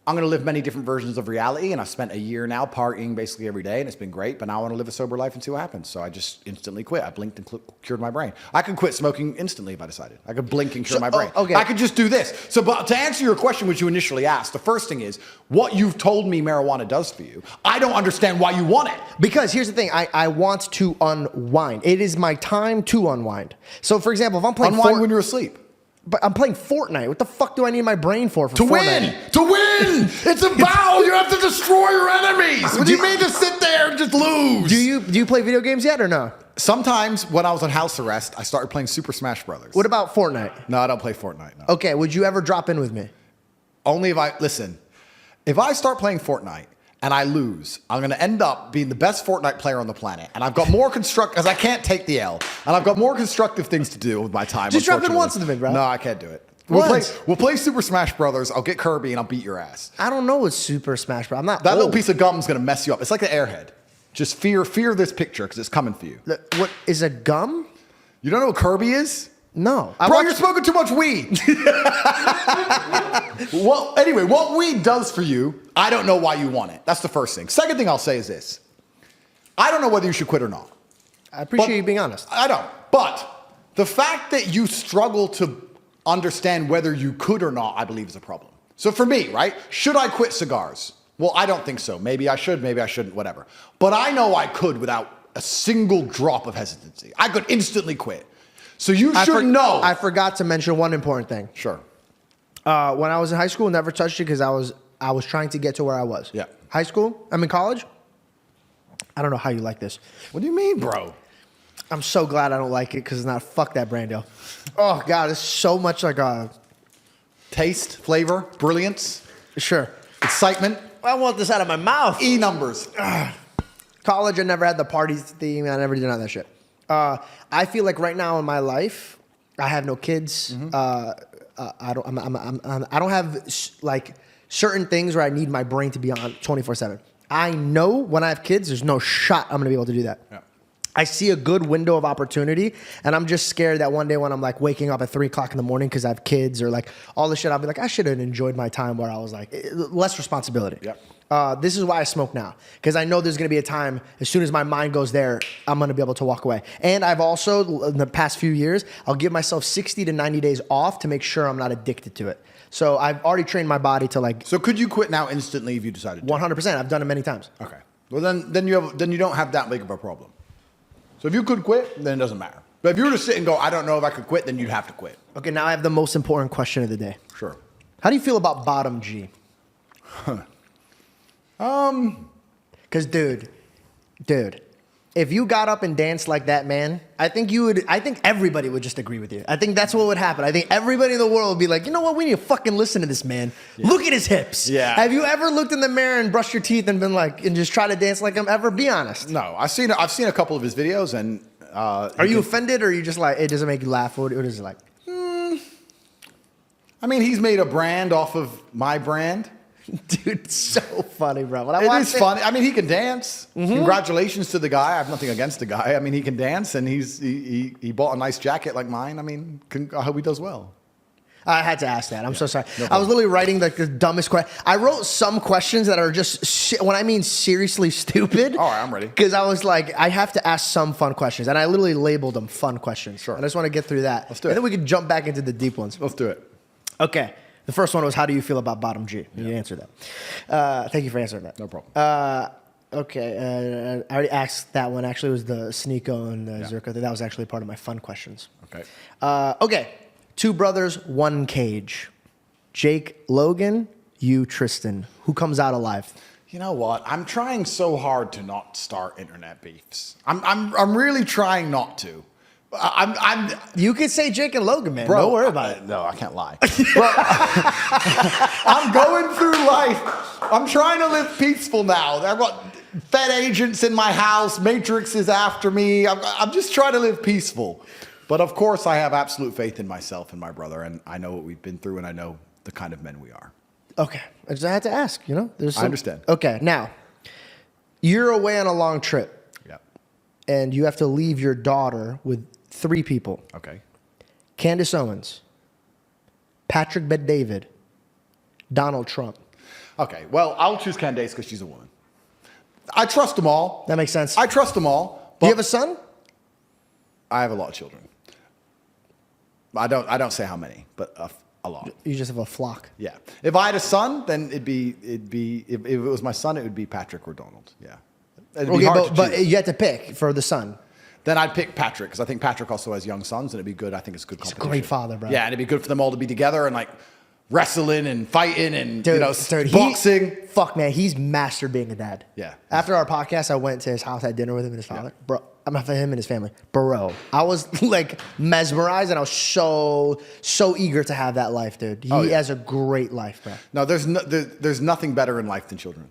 I'm going to live many different versions of reality, and I spent a year now partying basically every day, and it's been great, but now I want to live a sober life and see what happens. So I just instantly quit. I blinked and cured my brain. I could quit smoking instantly if I decided. I could blink and cure my brain. Okay. I could just do this. So, but to answer your question, which you initially asked, the first thing is, what you've told me marijuana does for you, I don't understand why you want it. Because here's the thing, I want to unwind. It is my time to unwind. So for example, if I'm playing Unwind when you're asleep. But I'm playing Fortnite. What the fuck do I need my brain for To Fortnite? win! To win! It's a battle! You have to destroy your enemies! What do you mean to sit there and just lose? Do you play video games yet or no? Sometimes when I was on house arrest, I started playing Super Smash Brothers. What about Fortnite? No, I don't play Fortnite, no. Okay, would you ever drop in with me? Only if if I start playing Fortnite and I lose, I'm going to end up being the best Fortnite player on the planet. And I've got more because I can't take the L. And I've got more constructive things to do with my time. Just drop in once with me, bro. No, I can't do it. Once. We'll play Super Smash Brothers. I'll get Kirby and I'll beat your ass. I don't know what Super Smash Bros. I'm not That old. little piece of gum is going to mess you up. It's like an airhead. Just fear this picture because it's coming for you. What is a gum? You don't know what Kirby is? No. Bro, you're smoking too much weed. Well, anyway, what weed does for you, I don't know why you want it. That's the first thing. Second thing I'll say is this. I don't know whether you should quit or not. I appreciate you being honest. I don't. But the fact that you struggle to understand whether you could or not, I believe is a problem. So for me, right, should I quit cigars? Well, I don't think so. Maybe I should, maybe I shouldn't, whatever. But I know I could without a single drop of hesitancy. I could instantly quit. So you should know. I forgot to mention one important thing. Sure. When I was in high school, never touched it because I was trying to get to where I was. Yeah. High school, I'm in college. I don't know how you like this. What do you mean, bro? I'm so glad I don't like it because it's not fuck that Brando. Oh God, it's so much like a Taste, flavor, brilliance, sure. excitement, I want this out of my mouth. E numbers. College, I never had the party theme. I never did none of that shit. I feel like right now in my life, I have no kids. I don't have like certain things where I need my brain to be on 24/7. I know when I have kids, there's no shot I'm gonna be able to do that. Yeah. I see a good window of opportunity, and I'm just scared that one day when I'm like waking up at 3 o'clock in the morning because I have kids or like all this shit, I'll be like, I should have enjoyed my time where I was like less responsibility. Yep. This is why I smoke now, because I know there's going to be a time as soon as my mind goes there, I'm going to be able to walk away. And I've also, in the past few years, I'll give myself 60 to 90 days off to make sure I'm not addicted to it. So I've already trained my body to like So could you quit now instantly if you decided to? 100%. I've done it many times. Okay. Well, then you don't have that big of a problem. So if you could quit, then it doesn't matter. But if you were to sit and go, I don't know if I could quit, then you'd have to quit. Okay, now I have the most important question of the day. Sure. How do you feel about bottom G? Because dude, if you got up and danced like that, man, I think everybody would just agree with you. I think that's what would happen. I think everybody in the world would be like, you know what? We need to fucking listen to this man. Yeah. Look at his hips. Yeah. Have you ever looked in the mirror and brushed your teeth and been like, and just try to dance like him ever? Be honest. No, I've seen a couple of his videos, and are you offended, or are you just like it doesn't make you laugh? What is it like? I mean, he's made a brand off of my brand. Dude, it's so funny, bro. When I It watch is funny. I mean, he can dance. Congratulations to the guy. I have nothing against the guy. I mean, he can dance, and he bought a nice jacket like mine. I mean, I hope he does well. I had to ask that. I'm so sorry. No I was literally writing like the dumbest question. I wrote some questions that are just when I mean seriously stupid. All right, I'm ready. Because I was like, I have to ask some fun questions, and I literally labeled them fun questions. Sure. And I just want to get through that. Let's do it. And then we can jump back into the deep ones. Let's do it. Okay. The first one was, how do you feel about bottom G? You answered that. Thank you for answering that. No problem. Okay. I already asked that one. Actually, it was the Sneeko and the Zerko. That was actually part of my fun questions. Okay. Okay. 2 brothers, 1 cage. Jake, Logan, you, Tristan. Who comes out alive? You know what? I'm trying so hard to not start internet beefs. I'm really trying not to. You could say Jake and Logan, man. Bro, Don't worry about it. No, I can't lie. Bro, I'm going through life. I'm trying to live peaceful now. I've got Fed agents in my house. Matrix is after me. I'm just trying to live peaceful. But of course, I have absolute faith in myself and my brother, and I know what we've been through, and I know the kind of men we are. Okay. I just had to ask, you know? I understand. Okay. Now, you're away on a long trip. Yeah. And you have to leave your daughter with 3 people. Okay. Candace Owens, Patrick Bet-David, Donald Trump. Okay. Well, I'll choose Candace because she's a woman. I trust them all. That makes sense. I trust them all. Do you have a son? I have a lot of children. I don't say how many, but a lot. You just have a flock. Yeah. If I had a son, then it'd be if it was my son, it would be Patrick or Donald. Yeah. It'd be Okay, hard to but choose. you had to pick for the son. Then I'd pick Patrick because I think Patrick also has young sons, and it'd be good. I think it's good He's a competition. great father, bro. Yeah, and it'd be good for them all to be together and like wrestling and fighting and Dude, boxing. Fuck, man, he's mastered being a dad. Yeah. After our podcast, I went to his house, had dinner with him and his father. Yeah. Bro, I'm not for him and his family. Bro, I was like mesmerized, and I was so eager to have that life, dude. He has a great life, bro. No, there's nothing better in life than children.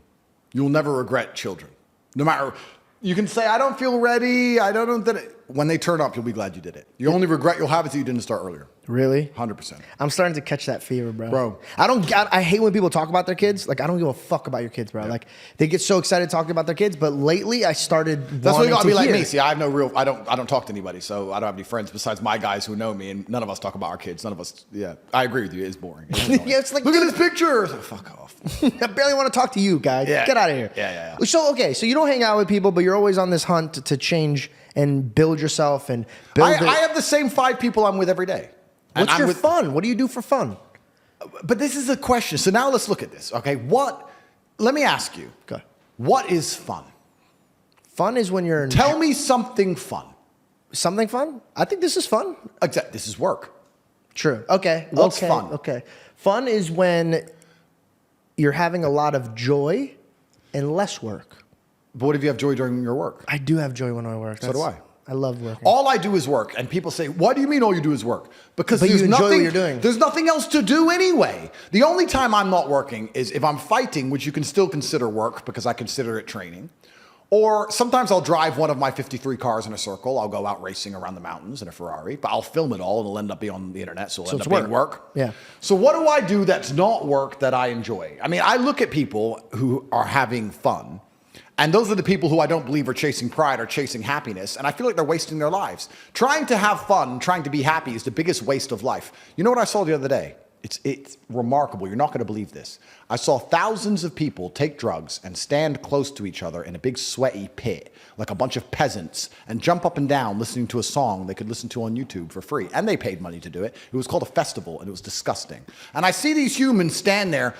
You'll never regret children. No matter, you can say, I don't feel ready. I don't know that. When they turn up, you'll be glad you did it. The only regret you'll have is that you didn't start earlier. Really? 100%. I'm starting to catch that fever, bro. Bro. I hate when people talk about their kids. Like, I don't give a fuck about your kids, bro. Yeah. Like, they get so excited talking about their kids, but lately I started That's why you gotta be like hear. me. See, I have no real, I don't talk to anybody, so I don't have any friends besides my guys who know me, and none of us talk about our kids. None of us, yeah. I agree with you. It's boring. Yeah, it's like, look at this picture. So, fuck off. I barely want to talk to you, guys. Yeah. Get out of here. Yeah. So, okay, so you don't hang out with people, but you're always on this hunt to change and build yourself and build I have the same 5 people I'm with every day. What's your fun? What do you do for fun? But this is a question. So now let's look at this. Okay, let me ask you. Okay. What is fun? Fun is when you're... Tell me something fun. Something fun? I think this is fun. Except this is work. True. Okay. What's fun? Okay. Fun is when you're having a lot of joy and less work. But what if you have joy during your work? I do have joy when I work. So do I. I love working. All I do is work. And people say, what do you mean all you do is work? Because But there's you enjoy nothing, what you're doing. There's nothing else to do anyway. The only time I'm not working is if I'm fighting, which you can still consider work because I consider it training. Or sometimes I'll drive one of my 53 cars in a circle. I'll go out racing around the mountains in a Ferrari, but I'll film it all and it'll end up being on the internet. So it'll end up being work. Yeah. So what do I do that's not work that I enjoy? I mean, I look at people who are having fun. And those are the people who I don't believe are chasing pride or chasing happiness. And I feel like they're wasting their lives. Trying to have fun, trying to be happy is the biggest waste of life. You know what I saw the other day? It's remarkable. You're not going to believe this. I saw thousands of people take drugs and stand close to each other in a big sweaty pit, like a bunch of peasants, and jump up and down listening to a song they could listen to on YouTube for free. And they paid money to do it. It was called a festival, and it was disgusting. And I see these humans stand there.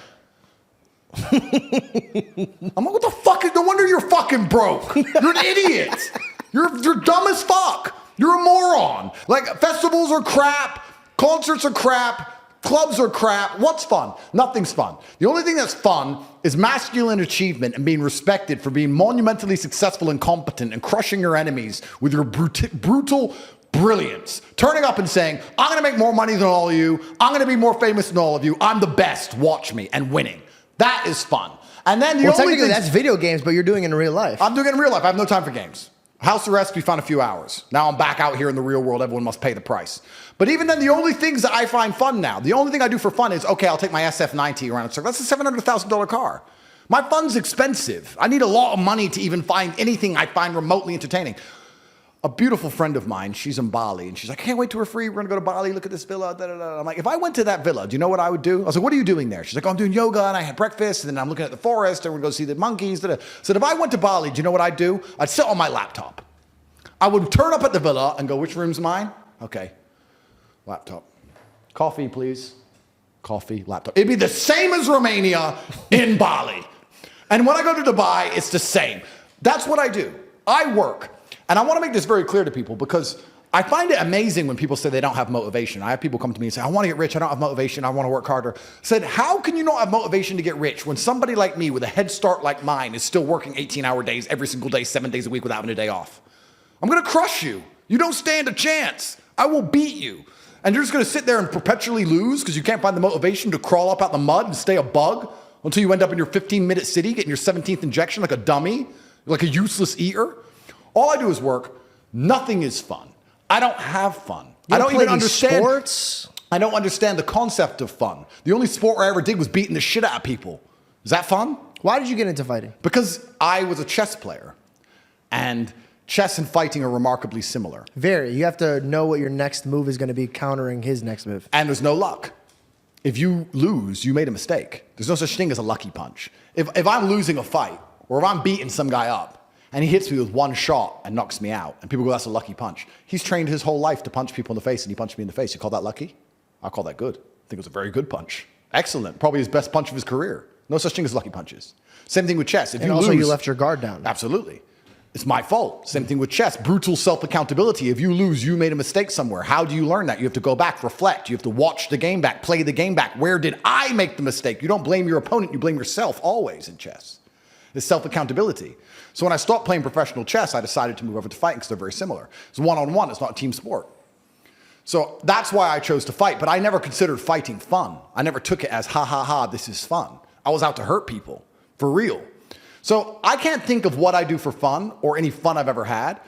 I'm like, what the fuck? No wonder you're fucking broke. You're an idiot. You're dumb as fuck. You're a moron. Like, festivals are crap. Concerts are crap. Clubs are crap. What's fun? Nothing's fun. The only thing that's fun is masculine achievement and being respected for being monumentally successful and competent and crushing your enemies with your brutal brilliance. Turning up and saying, I'm going to make more money than all of you. I'm going to be more famous than all of you. I'm the best. Watch me. And winning. That is fun. And then the only thing that's video games, but you're doing it in real life. I'm doing it in real life. I have no time for games. House arrest, we found a few hours. Now I'm back out here in the real world. Everyone must pay the price. But even then, the only things that I find fun now, the only thing I do for fun is, okay, I'll take my SF90 around a circle. That's a $700,000 car. My fun's expensive. I need a lot of money to even find anything I find remotely entertaining. A beautiful friend of mine, she's in Bali, and she's like, I can't wait till we're free. We're going to go to Bali, look at this villa. Da, da, da. I'm like, if I went to that villa, do you know what I would do? I was like, what are you doing there? She's like, oh, I'm doing yoga, and I had breakfast, and then I'm looking at the forest, and we're going to go see the monkeys. Da, da. So if I went to Bali, do you know what I'd do? I'd sit on my laptop. I would turn up at the villa and go, which room's mine? Okay, laptop. Coffee, please. Coffee, laptop. It'd be the same as Romania in Bali. And when I go to Dubai, it's the same. That's what I do. I work. And I want to make this very clear to people because I find it amazing when people say they don't have motivation. I have people come to me and say, I want to get rich. I don't have motivation. I want to work harder. I said, how can you not have motivation to get rich when somebody like me with a head start like mine is still working 18-hour days every single day, 7 days a week without having a day off? I'm going to crush you. You don't stand a chance. I will beat you. And you're just going to sit there and perpetually lose because you can't find the motivation to crawl up out the mud and stay a bug until you end up in your 15-minute city getting your 17th injection like a dummy, like a useless eater. All I do is work. Nothing is fun. I don't have fun. I don't even understand sports. I don't understand the concept of fun. The only sport I ever did was beating the shit out of people. Is that fun? Why did you get into fighting? Because I was a chess player. And chess and fighting are remarkably similar. Very. You have to know what your next move is going to be countering his next move. And there's no luck. If you lose, you made a mistake. There's no such thing as a lucky punch. If I'm losing a fight, or if I'm beating some guy up, and he hits me with one shot and knocks me out, and people go, that's a lucky punch. He's trained his whole life to punch people in the face, and he punched me in the face. You call that lucky? I call that good. I think it was a very good punch. Excellent. Probably his best punch of his career. No such thing as lucky punches. Same thing with chess. If And you also lose, you left your guard down. Absolutely. It's my fault. Same thing with chess. Brutal self-accountability. If you lose, you made a mistake somewhere. How do you learn that? You have to go back, reflect. You have to watch the game back, play the game back. Where did I make the mistake? You don't blame your opponent. You blame yourself always in chess. It's self-accountability. So when I stopped playing professional chess, I decided to move over to fighting because they're very similar. It's one-on-one. It's not a team sport. So that's why I chose to fight. But I never considered fighting fun. I never took it as, ha, ha, ha, this is fun. I was out to hurt people, for real. So I can't think of what I do for fun or any fun I've ever had.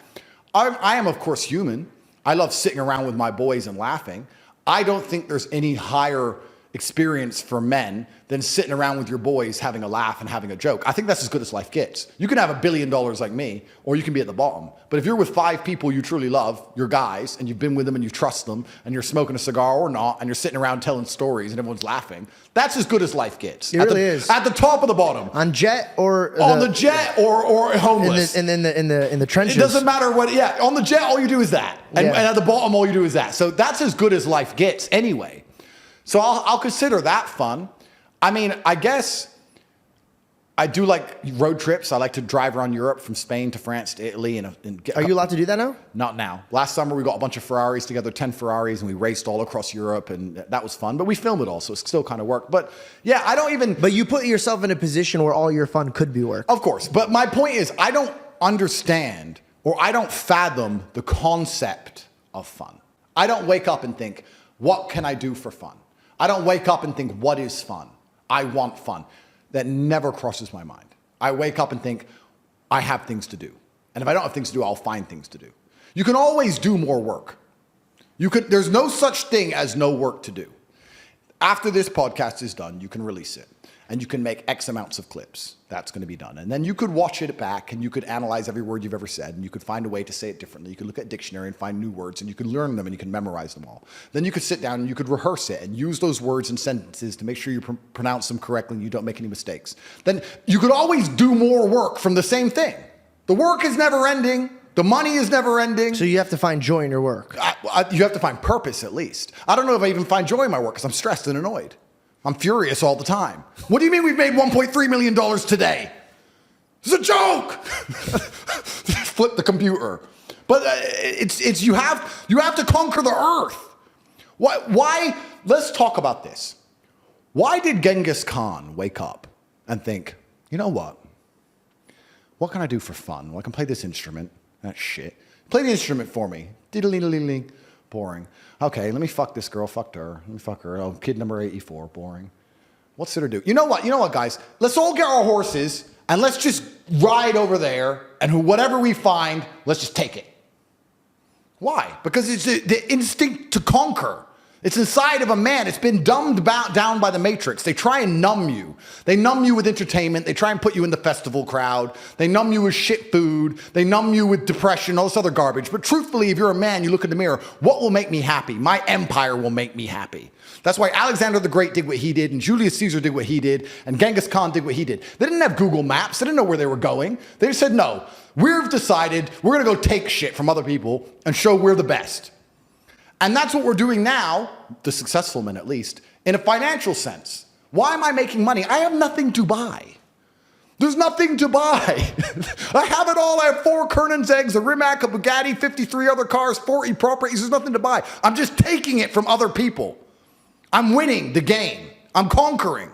I am, of course, human. I love sitting around with my boys and laughing. I don't think there's any higher experience for men than sitting around with your boys having a laugh and having a joke. I think that's as good as life gets. You can have $1 billion like me, or you can be at the bottom. But if you're with 5 people you truly love, your guys, and you've been with them and you trust them, and you're smoking a cigar or not, and you're sitting around telling stories and everyone's laughing, that's as good as life gets. It really is. At the top of the bottom. On jet or On the jet or homeless. in the trenches. It doesn't matter what, yeah, on the jet, all you do is that. And, Yeah. and at the bottom, all you do is that. So that's as good as life gets anyway. So I'll consider that fun. I mean, I guess I do like road trips. I like to drive around Europe from Spain to France to Italy. Are you allowed to do that now? Not now. Last summer, we got a bunch of Ferraris together, 10 Ferraris, and we raced all across Europe, and that was fun. But we filmed it all, so it still kind of worked. But yeah, I don't even... But you put yourself in a position where all your fun could be work. Of course. But my point is, I don't understand or I don't fathom the concept of fun. I don't wake up and think, what can I do for fun? I don't wake up and think, what is fun? I want fun. That never crosses my mind. I wake up and think, I have things to do. And if I don't have things to do, I'll find things to do. You can always do more work. There's no such thing as no work to do. After this podcast is done, you can release it. And you can make X amounts of clips. That's going to be done. And then you could watch it back and you could analyze every word you've ever said and you could find a way to say it differently. You could look at dictionary and find new words and you could learn them and you can memorize them all. Then you could sit down and you could rehearse it and use those words and sentences to make sure you pronounce them correctly and you don't make any mistakes. Then you could always do more work from the same thing. The work is never ending. The money is never ending. So you have to find joy in your work. You have to find purpose at least. I don't know if I even find joy in my work because I'm stressed and annoyed. I'm furious all the time. What do you mean we've made $1.3 million today? It's a joke. Flip the computer. But you have to conquer the earth. Why? Let's talk about this. Why did Genghis Khan wake up and think, you know what? What can I do for fun? Well, I can play this instrument. That's shit. Play the instrument for me. Diddle-diddle-diddle. Boring. Okay, let me fuck this girl. Fucked her. Let me fuck her. Oh, kid number 84. Boring. What's there to do? You know what? You know what, guys? Let's all get our horses and let's just ride over there and whatever we find, let's just take it. Why? Because it's the instinct to conquer. It's inside of a man. It's been dumbed down by the Matrix. They try and numb you. They numb you with entertainment. They try and put you in the festival crowd. They numb you with shit food. They numb you with depression, all this other garbage. But truthfully, if you're a man, you look in the mirror, what will make me happy? My empire will make me happy. That's why Alexander the Great did what he did, and Julius Caesar did what he did, and Genghis Khan did what he did. They didn't have Google Maps. They didn't know where they were going. They just said, no, we've decided we're going to go take shit from other people and show we're the best. And that's what we're doing now, the successful men at least, in a financial sense. Why am I making money? I have nothing to buy. There's nothing to buy. I have it all. I have 4 Kernan's eggs, a Rimac, a Bugatti, 53 other cars, 40 properties. There's nothing to buy. I'm just taking it from other people. I'm winning the game. I'm conquering.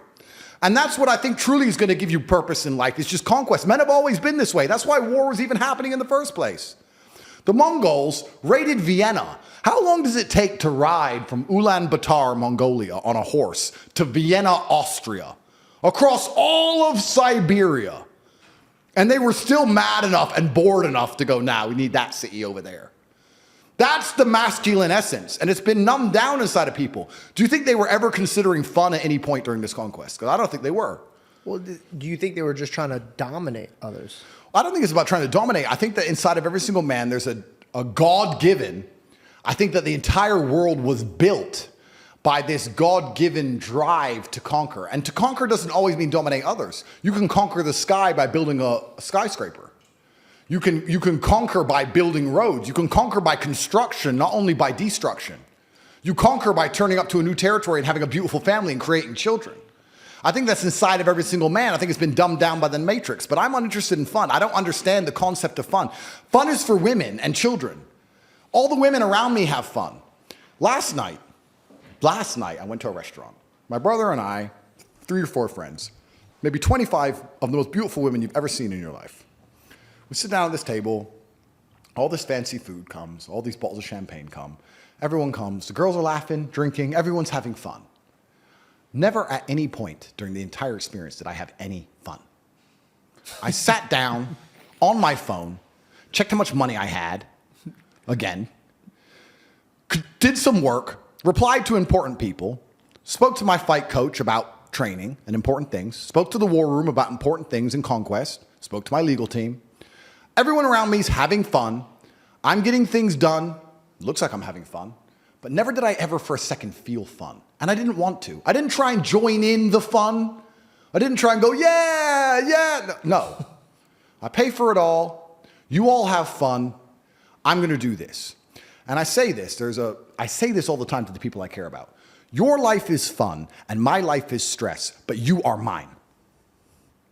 And that's what I think truly is going to give you purpose in life. It's just conquest. Men have always been this way. That's why war was even happening in the first place. The Mongols raided Vienna. How long does it take to ride from Ulaanbaatar, Mongolia, on a horse to Vienna, Austria, across all of Siberia? And they were still mad enough and bored enough to go, nah, we need that city over there. That's the masculine essence, and it's been numbed down inside of people. Do you think they were ever considering fun at any point during this conquest? Because I don't think they were. Well, do you think they were just trying to dominate others? I don't think it's about trying to dominate. I think that inside of every single man, there's a God-given. I think that the entire world was built by this God-given drive to conquer. And to conquer doesn't always mean dominate others. You can conquer the sky by building a skyscraper. You can conquer by building roads. You can conquer by construction, not only by destruction. You conquer by turning up to a new territory and having a beautiful family and creating children. I think that's inside of every single man. I think it's been dumbed down by the Matrix, but I'm uninterested in fun. I don't understand the concept of fun. Fun is for women and children. All the women around me have fun. Last night, I went to a restaurant. My brother and I, 3 or 4 friends, maybe 25 of the most beautiful women you've ever seen in your life. We sit down at this table, all this fancy food comes, all these bottles of champagne come, everyone comes, the girls are laughing, drinking, everyone's having fun. Never at any point during the entire experience did I have any fun. I sat down on my phone, checked how much money I had, again, did some work, replied to important people, spoke to my fight coach about training and important things, spoke to the war room about important things in conquest, spoke to my legal team. Everyone around me is having fun. I'm getting things done. Looks like I'm having fun. But never did I ever for a second feel fun. And I didn't want to. I didn't try and join in the fun. I didn't try and go, yeah. No. I pay for it all. You all have fun. I'm going to do this. And I say this. I say this all the time to the people I care about. Your life is fun and my life is stress, but you are mine.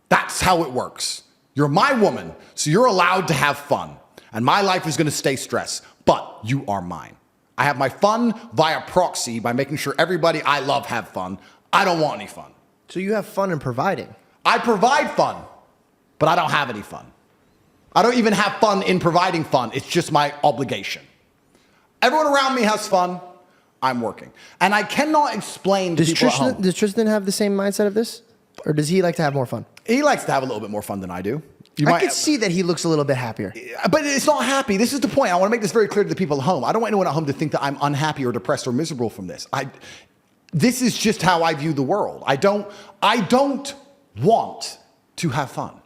That's how it works. You're my woman, so you're allowed to have fun. And my life is going to stay stress, but you are mine. I have my fun via proxy by making sure everybody I love have fun. I don't want any fun. So you have fun in providing. I provide fun, but I don't have any fun. I don't even have fun in providing fun. It's just my obligation. Everyone around me has fun. I'm working. And I cannot explain to people at home. Does Tristan have the same mindset of this? Or does he like to have more fun? He likes to have a little bit more fun than I do. I can see that he looks a little bit happier. But it's not happy. This is the point. I want to make this very clear to the people at home. I don't want anyone at home to think that I'm unhappy or depressed or miserable from this. This is just how I view the world. I don't want to have fun.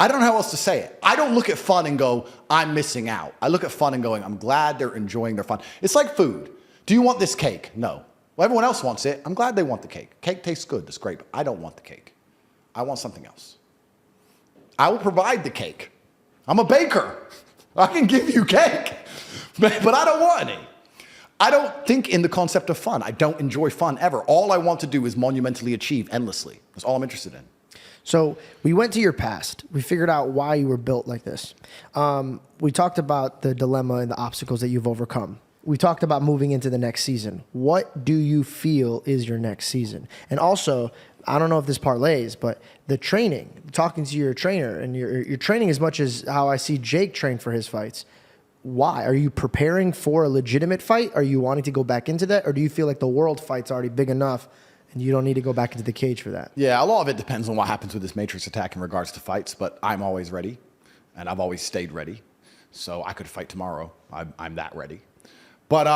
I don't know how else to say it. I don't look at fun and go, I'm missing out. I look at fun and going, I'm glad they're enjoying their fun. It's like food. Do you want this cake? No. Well, everyone else wants it. I'm glad they want the cake. Cake tastes good. That's great. But I don't want the cake. I want something else. I will provide the cake. I'm a baker. I can give you cake, but I don't want any. I don't think in the concept of fun. I don't enjoy fun ever. All I want to do is monumentally achieve endlessly. That's all I'm interested in. So we went to your past. We figured out why you were built like this. We talked about the dilemma and the obstacles that you've overcome. We talked about moving into the next season. What do you feel is your next season? And also, I don't know if this parlays, but the training, talking to your trainer, and your training as much as how I see Jake train for his fights. Why? Are you preparing for a legitimate fight? Are you wanting to go back into that? Or do you feel like the world fight's already big enough and you don't need to go back into the cage for that? Yeah, a lot of it depends on what happens with this Matrix attack in regards to fights, but I'm always ready, and I've always stayed ready. So I could fight tomorrow. I'm that ready. But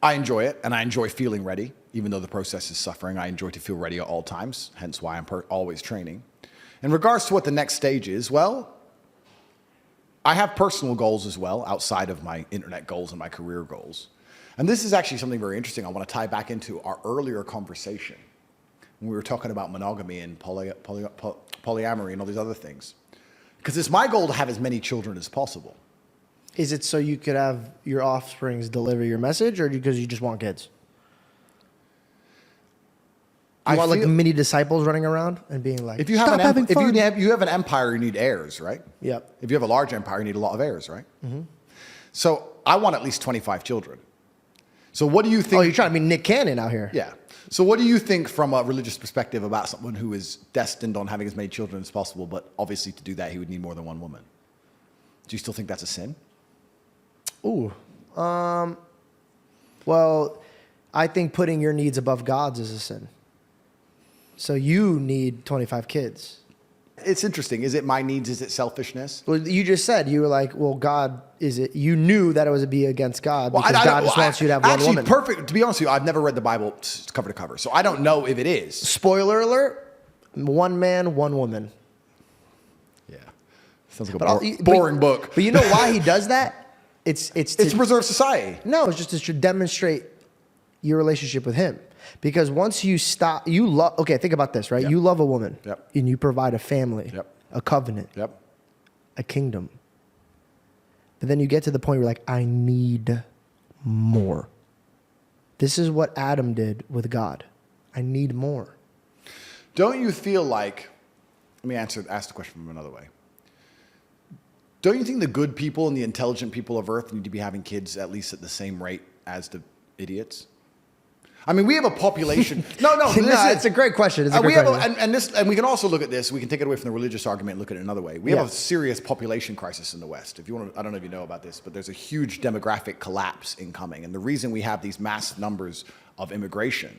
I enjoy it, and I enjoy feeling ready. Even though the process is suffering, I enjoy to feel ready at all times, hence why I'm always training. In regards to what the next stage is, well, I have personal goals as well, outside of my internet goals and my career goals. And this is actually something very interesting I want to tie back into our earlier conversation when we were talking about monogamy and polyamory and all these other things. Because it's my goal to have as many children as possible. Is it so you could have your offsprings deliver your message, or because you just want kids? You want like mini disciples running around and being like, if you have you have an empire, you need heirs, right? Yep. If you have a large empire, you need a lot of heirs, right? Mm-hmm. So I want at least 25 children. So what do you think? Oh, you're trying to be Nick Cannon out here. Yeah. So what do you think from a religious perspective about someone who is destined on having as many children as possible, but obviously to do that, he would need more than one woman? Do you still think that's a sin? Ooh. Well, I think putting your needs above God's is a sin. So you need 25 kids. It's interesting. Is it my needs? Is it selfishness? Well, you just said, you were like, well, God, is it? You knew that it would be against God because God just wants you to have one woman. Perfect. To be honest with you, I've never read the Bible cover to cover, so I don't know if it is. Spoiler alert, one man, one woman. Yeah. Sounds like a But boring book. But you know why he does that? It's It's to preserve society. No, it's just to demonstrate your relationship with him. Because once you stop, you love. Okay, think about this, right? Yep. You love a woman, Yep. and you provide a family, Yep. a covenant, Yep. a kingdom. But then you get to the point where you're like, I need more. This is what Adam did with God. I need more. Don't you feel like, let me ask the question from another way. Don't you think the good people and the intelligent people of Earth need to be having kids at least at the same rate as the idiots? I mean, we have a population. No, It's a great question. It's a great question. And we can also look at this. We can take it away from the religious argument and look at it another way. We have a serious population crisis in the West. If you want to, I don't know if you know about this, but there's a huge demographic collapse incoming. And the reason we have these massive numbers of immigration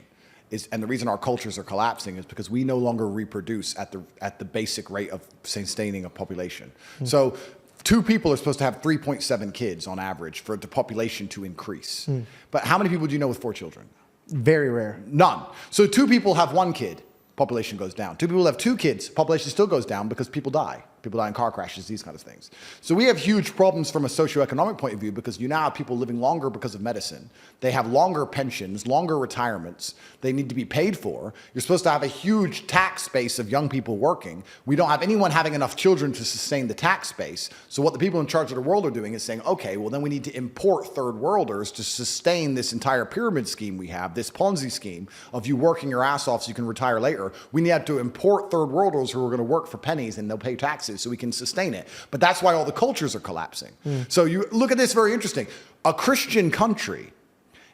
and the reason our cultures are collapsing is because we no longer reproduce at the basic rate of sustaining a population. So 2 people are supposed to have 3.7 kids on average for the population to increase. But how many people do you know with 4 children? Very rare. None. So 2 people have 1 kid, population goes down. 2 people have 2 kids, population still goes down because people die. People die in car crashes, these kind of things. So we have huge problems from a socioeconomic point of view because you now have people living longer because of medicine. They have longer pensions, longer retirements. They need to be paid for. You're supposed to have a huge tax base of young people working. We don't have anyone having enough children to sustain the tax base. So what the people in charge of the world are doing is saying, okay, well then we need to import third worlders to sustain this entire pyramid scheme we have, this Ponzi scheme of you working your ass off so you can retire later. We need to import third worlders who are going to work for pennies and they'll pay taxes so we can sustain it. But that's why all the cultures are collapsing. So you look at this, very interesting. A Christian country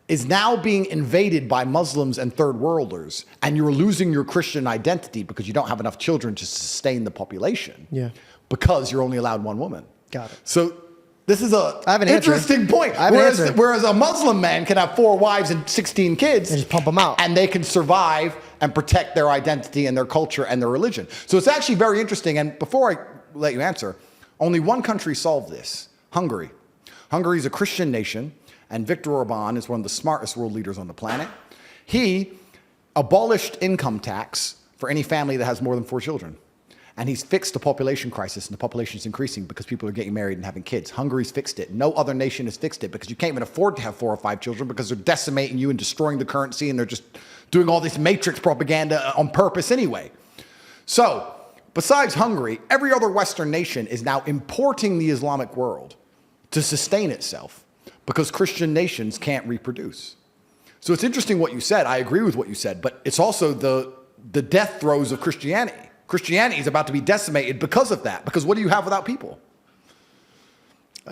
is now being invaded by Muslims and third worlders, and you're losing your Christian identity because you don't have enough children to sustain the population. Yeah. Because you're only allowed 1 woman. Got it. So this is I have an interesting answer. point. I have an answer. Whereas a Muslim man can have 4 wives and 16 kids. And just pump them out. And they can survive and protect their identity and their culture and their religion. So it's actually very interesting. And before I let you answer, only 1 country solved this, Hungary. Hungary is a Christian nation, and Viktor Orban is one of the smartest world leaders on the planet. He abolished income tax for any family that has more than 4 children. And he's fixed the population crisis, and the population is increasing because people are getting married and having kids. Hungary's fixed it. No other nation has fixed it because you can't even afford to have 4 or 5 children because they're decimating you and destroying the currency, and they're just doing all this matrix propaganda on purpose anyway. So, besides Hungary, every other Western nation is now importing the Islamic world to sustain itself because Christian nations can't reproduce. So it's interesting what you said. I agree with what you said, but it's also the death throes of Christianity. Christianity is about to be decimated because of that. Because what do you have without people?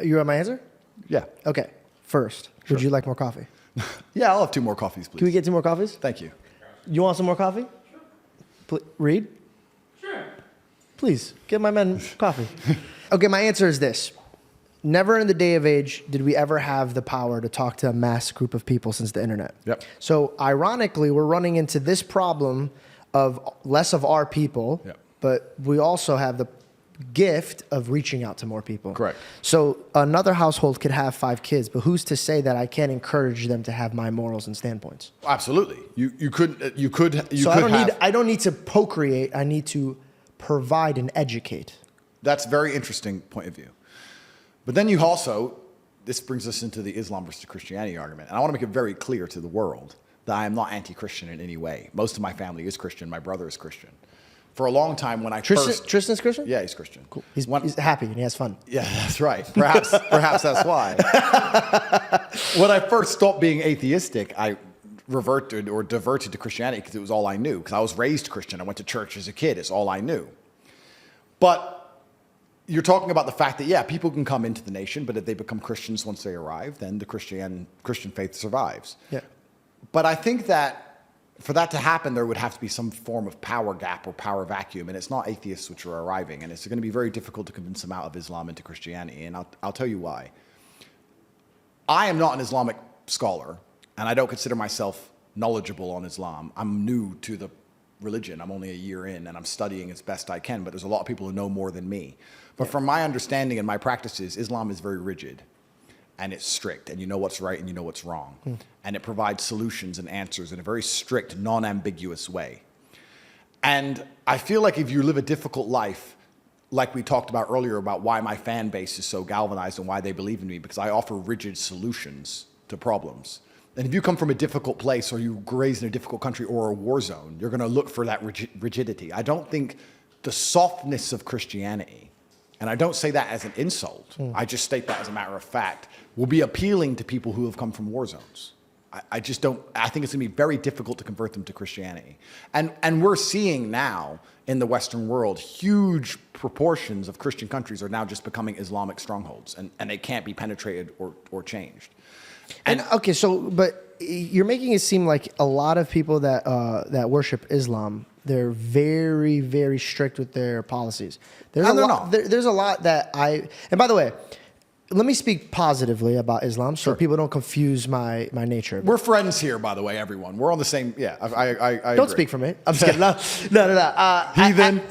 You want my answer? Yeah. Okay. First, would you like more coffee? Yeah, I'll have 2 more coffees, please. Can we get 2 more coffees? Thank you. You want some more coffee? Sure. Reed? Sure. Please, get my men coffee. Okay, my answer is this. Never in the day of age did we ever have the power to talk to a mass group of people since the internet. Yep. So ironically, we're running into this problem of less of our people, Yep. but we also have the gift of reaching out to more people. Correct. So another household could have 5 kids, but who's to say that I can't encourage them to have my morals and standpoints? Absolutely. You could So I don't need to procreate. I need to provide and educate. That's a very interesting point of view. But then you also, this brings us into the Islam versus Christianity argument. And I want to make it very clear to the world that I am not anti-Christian in any way. Most of my family is Christian. My brother is Christian. For a long time when I first... Tristan's Christian? Yeah, he's Christian. Cool. He's happy and he has fun. Yeah, that's right. Perhaps that's why. When I first stopped being atheistic, I reverted or diverted to Christianity because it was all I knew. Because I was raised Christian. I went to church as a kid. It's all I knew. But you're talking about the fact that, yeah, people can come into the nation, but if they become Christians once they arrive, then the Christian faith survives. Yeah. But I think that for that to happen, there would have to be some form of power gap or power vacuum, and it's not atheists which are arriving, and it's going to be very difficult to convince them out of Islam into Christianity, and I'll tell you why. I am not an Islamic scholar, and I don't consider myself knowledgeable on Islam. I'm new to the religion. I'm only a year in, and I'm studying as best I can, but there's a lot of people who know more than me. But from my understanding and my practices, Islam is very rigid. And it's strict, and you know what's right and you know what's wrong. And it provides solutions and answers in a very strict, non-ambiguous way. And I feel like if you live a difficult life, like we talked about earlier about why my fan base is so galvanized and why they believe in me, because I offer rigid solutions to problems. And if you come from a difficult place or you were raised in a difficult country or a war zone, you're going to look for that rigidity. I don't think the softness of Christianity, and I don't say that as an insult, I just state that as a matter of fact, will be appealing to people who have come from war zones. I just don't, I think it's going to be very difficult to convert them to Christianity. And we're seeing now in the Western world, huge proportions of Christian countries are now just becoming Islamic strongholds, and they can't be penetrated or changed. And okay, so, but you're making it seem like a lot of people that that worship Islam, they're very, very strict with their policies. There's there's a lot that and by the way, let me speak positively about Islam so people don't confuse my nature. We're friends here, by the way, everyone. We're on the same, I don't speak for me. I'm just kidding. No. Heathen.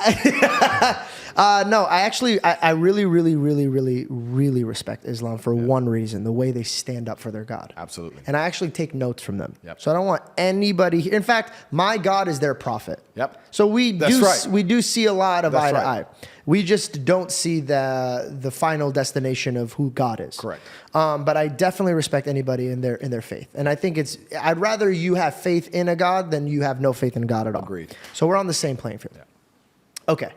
No, I really respect Islam for one reason, the way they stand up for their God. Absolutely. And I actually take notes from them. Yep. So I don't want anybody, in fact, my God is their prophet. Yep. So we do see a lot of eye to eye. We just don't see the final destination of who God is. Correct. But I definitely respect anybody in their faith. And I think I'd rather you have faith in a God than you have no faith in God at all. Agreed. So we're on the same playing field. Yeah. Okay.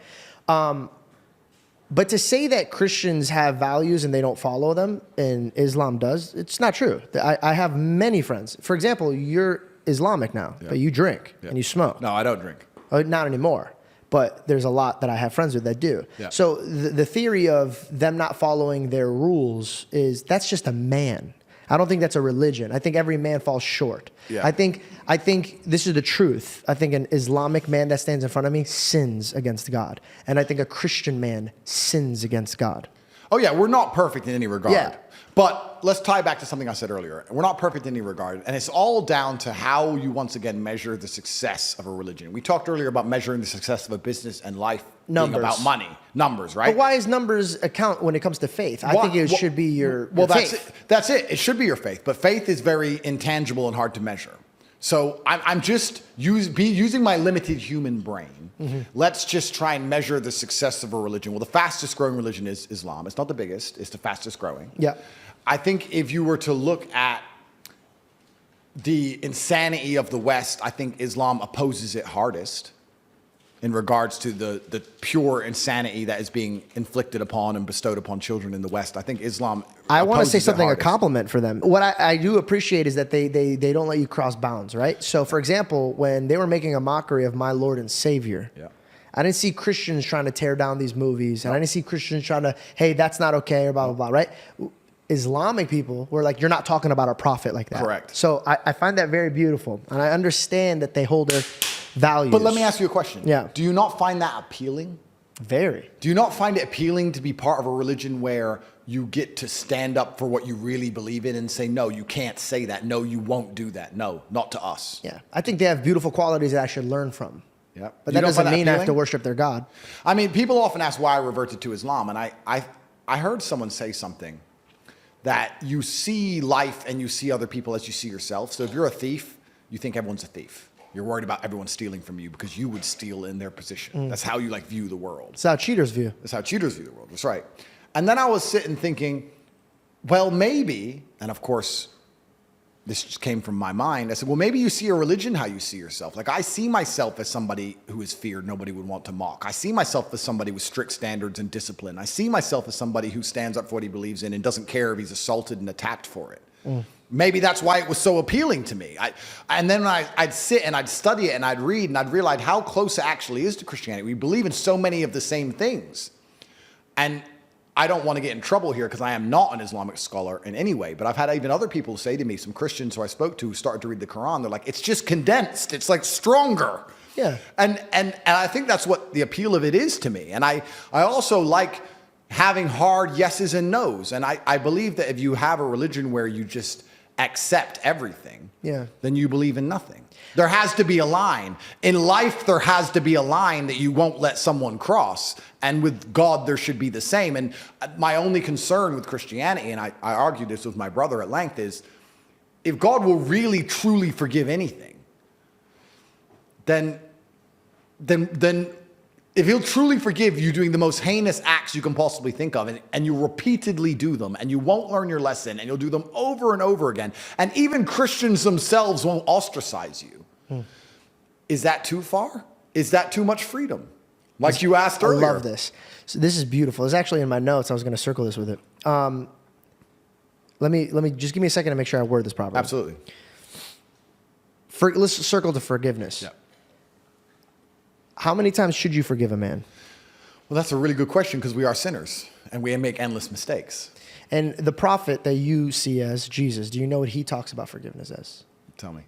But to say that Christians have values and they don't follow them, and Islam does, it's not true. I have many friends. For example, you're Islamic now, but you drink and you smoke. No, I don't drink. Not anymore. But there's a lot that I have friends with that do. Yeah. So the theory of them not following their rules that's just a man. I don't think that's a religion. I think every man falls short. Yeah. I think this is the truth. I think an Islamic man that stands in front of me sins against God. And I think a Christian man sins against God. Oh yeah, we're not perfect in any regard. Yeah. But let's tie back to something I said earlier. We're not perfect in any regard. And it's all down to how you once again measure the success of a religion. We talked earlier about measuring the success of a business and life being about money. Numbers, right? But why is numbers account when it comes to faith? I think it should be your faith. That's it. It should be your faith. But faith is very intangible and hard to measure. So I'm just using my limited human brain. Mm-hmm. Let's just try and measure the success of a religion. Well, the fastest growing religion is Islam. It's not the biggest. It's the fastest growing. Yeah. I think if you were to look at the insanity of the West, I think Islam opposes it hardest in regards to the pure insanity that is being inflicted upon and bestowed upon children in the West. I think Islam I want to say something, a hardest. compliment for them. What I do appreciate is that they don't let you cross bounds, right? So, for example, when they were making a mockery of my Lord and Savior, I didn't see Christians trying to tear down these movies, and I didn't see Christians trying to, hey, that's not okay, or blah, blah, blah, right? Islamic people were like, you're not talking about our prophet like that. Correct. So I find that very beautiful, and I understand that they hold their values. But let me ask you a question. Yeah. Do you not find that appealing? Very. Do you not find it appealing to be part of a religion where you get to stand up for what you really believe in and say, no, you can't say that. No, you won't do that. No, not to us. Yeah. I think they have beautiful qualities that I should learn from. Yeah. But that doesn't mean I have to worship their God. I mean, people often ask why I reverted to Islam. And I heard someone say something that you see life and you see other people as you see yourself. So if you're a thief, you think everyone's a thief. You're worried about everyone stealing from you because you would steal in their position. That's how you view the world. That's how cheaters view. That's how cheaters view the world. That's right. And then I was sitting thinking, well, maybe, and of course, this just came from my mind. I said, well, maybe you see a religion how you see yourself. Like, I see myself as somebody who is feared, nobody would want to mock. I see myself as somebody with strict standards and discipline. I see myself as somebody who stands up for what he believes in and doesn't care if he's assaulted and attacked for it. Maybe that's why it was so appealing to me. And then I'd sit and I'd study it and I'd read and I'd realize how close it actually is to Christianity. We believe in so many of the same things. And I don't want to get in trouble here because I am not an Islamic scholar in any way, but I've had even other people say to me, some Christians who I spoke to who started to read the Quran, they're like, it's just condensed. It's like stronger. Yeah. And I think that's what the appeal of it is to me. And I also like having hard yeses and nos. And I believe that if you have a religion where you just accept everything, then you believe in nothing. There has to be a line. In life, there has to be a line that you won't let someone cross. And with God, there should be the same. And my only concern with Christianity, and I argued this with my brother at length, is if God will really, truly forgive anything, then if he'll truly forgive you doing the most heinous acts you can possibly think of, and you repeatedly do them, and you won't learn your lesson, and you'll do them over and over again, and even Christians themselves won't ostracise you, is that too far? Is that too much freedom? Like you asked earlier. I love this. So this is beautiful. It's actually in my notes. I was going to circle this with it. Let me just give me a second to make sure I word this properly. Absolutely. Let's circle to forgiveness. Yeah. How many times should you forgive a man? Well, that's a really good question because we are sinners and we make endless mistakes. And the prophet that you see as Jesus, do you know what he talks about forgiveness as? Tell me.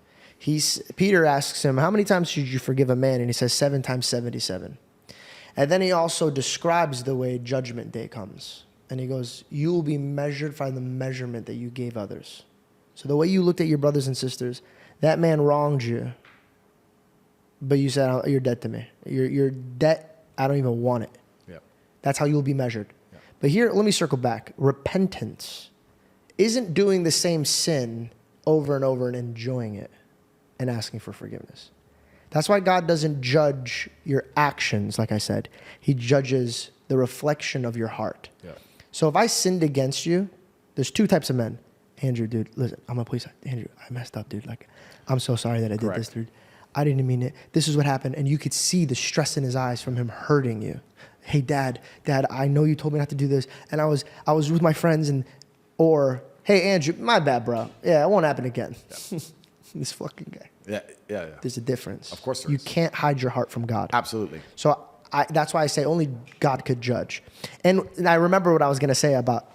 Peter asks him, how many times should you forgive a man? And he says 7 times 77. And then he also describes the way judgment day comes. And he goes, you will be measured by the measurement that you gave others. So the way you looked at your brothers and sisters, that man wronged you. But you said, oh, you're dead to me. Your debt, I don't even want it. Yep. That's how you'll be measured. Yep. But here, let me circle back. Repentance isn't doing the same sin over and over and enjoying it and asking for forgiveness. That's why God doesn't judge your actions, like I said. He judges the reflection of your heart. Yep. So if I sinned against you, there's 2 types of men. Andrew, dude, listen, I'm a police. Andrew, I messed up, dude. Like, I'm so sorry that I did this, dude. I didn't mean it. This is what happened. And you could see the stress in his eyes from him hurting you. Hey, Dad, I know you told me not to do this. And I was with my friends or, hey, Andrew, my bad, bro. Yeah, it won't happen again. Yeah. This fucking guy. Yeah. There's a difference. Of course there is. You can't hide your heart from God. Absolutely. So that's why I say only God could judge. And I remember what I was going to say about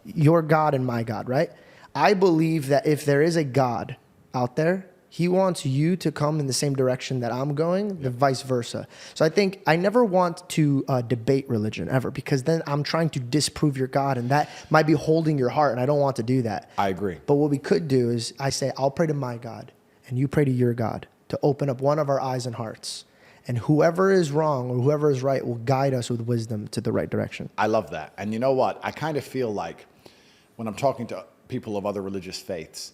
your God and my God, right? I believe that if there is a God out there, he wants you to come in the same direction that I'm going, the vice versa. So I think I never want to debate religion ever, because then I'm trying to disprove your God, and that might be holding your heart, and I don't want to do that. I agree. But what we could do is I say, I'll pray to my God, and you pray to your God to open up one of our eyes and hearts. And whoever is wrong or whoever is right will guide us with wisdom to the right direction. I love that. And you know what? I kind of feel like when I'm talking to people of other religious faiths,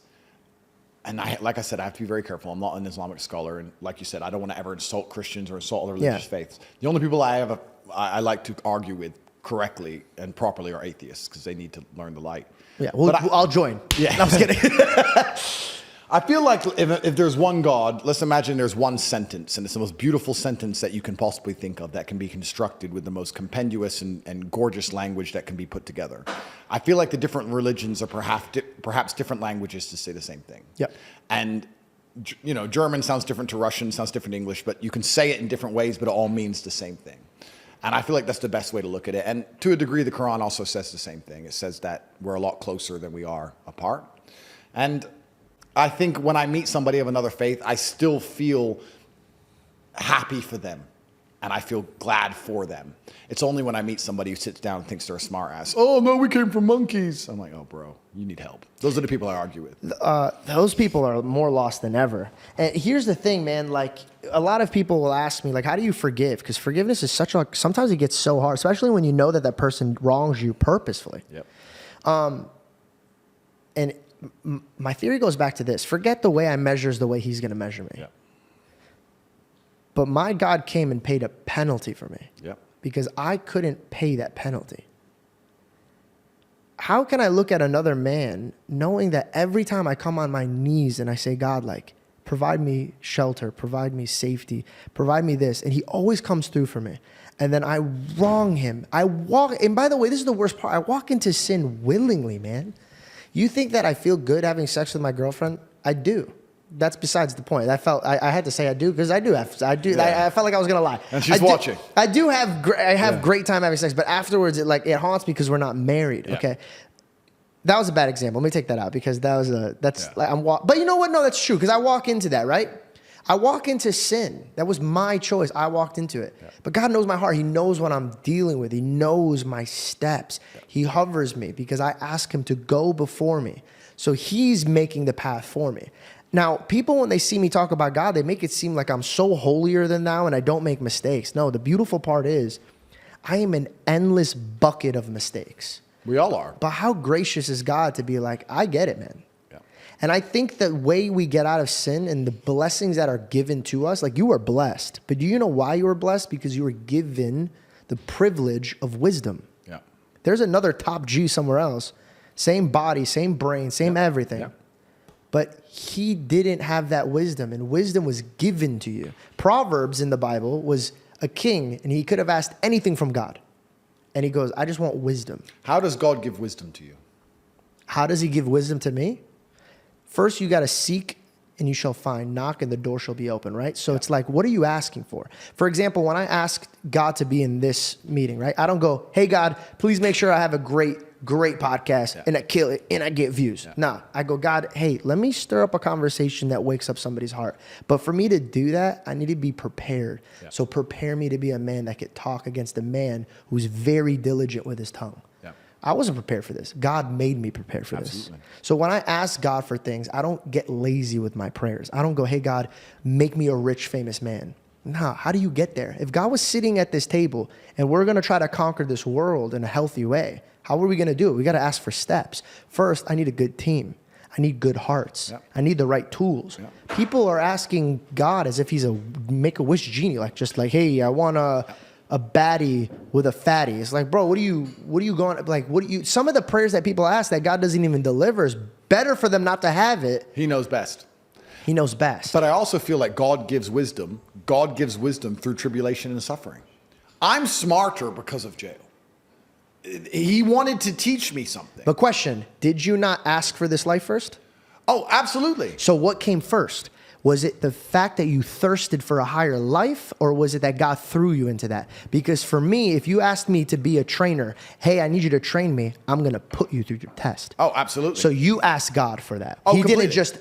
and like I said, I have to be very careful. I'm not an Islamic scholar. And like you said, I don't want to ever insult Christians or insult other religious faiths. The only people I like to argue with correctly and properly are atheists, because they need to learn the light. Yeah, I'll join. Yeah. No, I was kidding. I feel like if there's one God, let's imagine there's one sentence, and it's the most beautiful sentence that you can possibly think of that can be constructed with the most compendious and gorgeous language that can be put together. I feel like the different religions are perhaps different languages to say the same thing. Yep. And, you know, German sounds different to Russian, sounds different to English, but you can say it in different ways, but it all means the same thing. And I feel like that's the best way to look at it. And to a degree, the Quran also says the same thing. It says that we're a lot closer than we are apart. And I think when I meet somebody of another faith, I still feel happy for them, and I feel glad for them. It's only when I meet somebody who sits down and thinks they're a smart ass. Oh, no, we came from monkeys. I'm like, oh, bro, you need help. Those are the people I argue with. Those people are more lost than ever. And here's the thing, man. Like, a lot of people will ask me, like, how do you forgive? Because forgiveness is sometimes it gets so hard, especially when you know that person wrongs you purposefully. Yep. And my theory goes back to this. Forget the way I measure is the way he's going to measure me. Yep. But my God came and paid a penalty for me. Yep. Because I couldn't pay that penalty. How can I look at another man knowing that every time I come on my knees and I say, God, like, provide me shelter, provide me safety, provide me this, and he always comes through for me. And then I wrong him. And by the way, this is the worst part. I walk into sin willingly, man. You think that I feel good having sex with my girlfriend? I do. That's besides the point. I had to say I do, because I do. Yeah. I felt like I was gonna lie. And she's watching. I have great time having sex, but afterwards it haunts me because we're not married. Yeah. Okay, that was a bad example. Let me take that out, because But you know what? No, that's true, because I walk into that, right? I walk into sin. That was my choice. I walked into it. Yeah. But God knows my heart. He knows what I'm dealing with. He knows my steps. Yeah. He hovers me because I ask him to go before me. So he's making the path for me. Now, people, when they see me talk about God, they make it seem like I'm so holier than thou and I don't make mistakes. No, the beautiful part is I am an endless bucket of mistakes. We all are. But how gracious is God to be like, I get it, man. And I think the way we get out of sin and the blessings that are given to us, like you are blessed, but do you know why you were blessed? Because you were given the privilege of wisdom. Yeah. There's another top G somewhere else. Same body, same brain, same everything. Yeah. But he didn't have that wisdom, and wisdom was given to you. Proverbs in the Bible was a king, and he could have asked anything from God. And he goes, I just want wisdom. How does God give wisdom to you? How does he give wisdom to me? First, you got to seek and you shall find. Knock and the door shall be open, right? So it's like, what are you asking for? For example, when I asked God to be in this meeting, right? I don't go, hey, God, please make sure I have a great podcast and I kill it and I get views. Yeah. Nah, I go, God, hey, let me stir up a conversation that wakes up somebody's heart. But for me to do that, I need to be prepared. Yeah. So prepare me to be a man that could talk against a man who's very diligent with his tongue. Yeah. I wasn't prepared for this. God made me prepared for this. So when I ask God for things, I don't get lazy with my prayers. I don't go, hey, God, make me a rich, famous man. Nah, how do you get there? If God was sitting at this table and we're going to try to conquer this world in a healthy way, how are we going to do it? We got to ask for steps. First, I need a good team. I need good hearts. Yep. I need the right tools. Yep. People are asking God as if he's a make-a-wish genie, like just like, hey, I want a baddie with a fatty. It's like, bro, what are you going, like, some of the prayers that people ask that God doesn't even deliver is better for them not to have it. He knows best. He knows best. But I also feel like God gives wisdom. God gives wisdom through tribulation and suffering. I'm smarter because of jail. He wanted to teach me something. But question, did you not ask for this life first? Oh, absolutely. So what came first? Was it the fact that you thirsted for a higher life, or was it that God threw you into that? Because for me, if you asked me to be a trainer, hey, I need you to train me, I'm going to put you through your test. Oh, absolutely. So you asked God for that. Oh, he completely. didn't just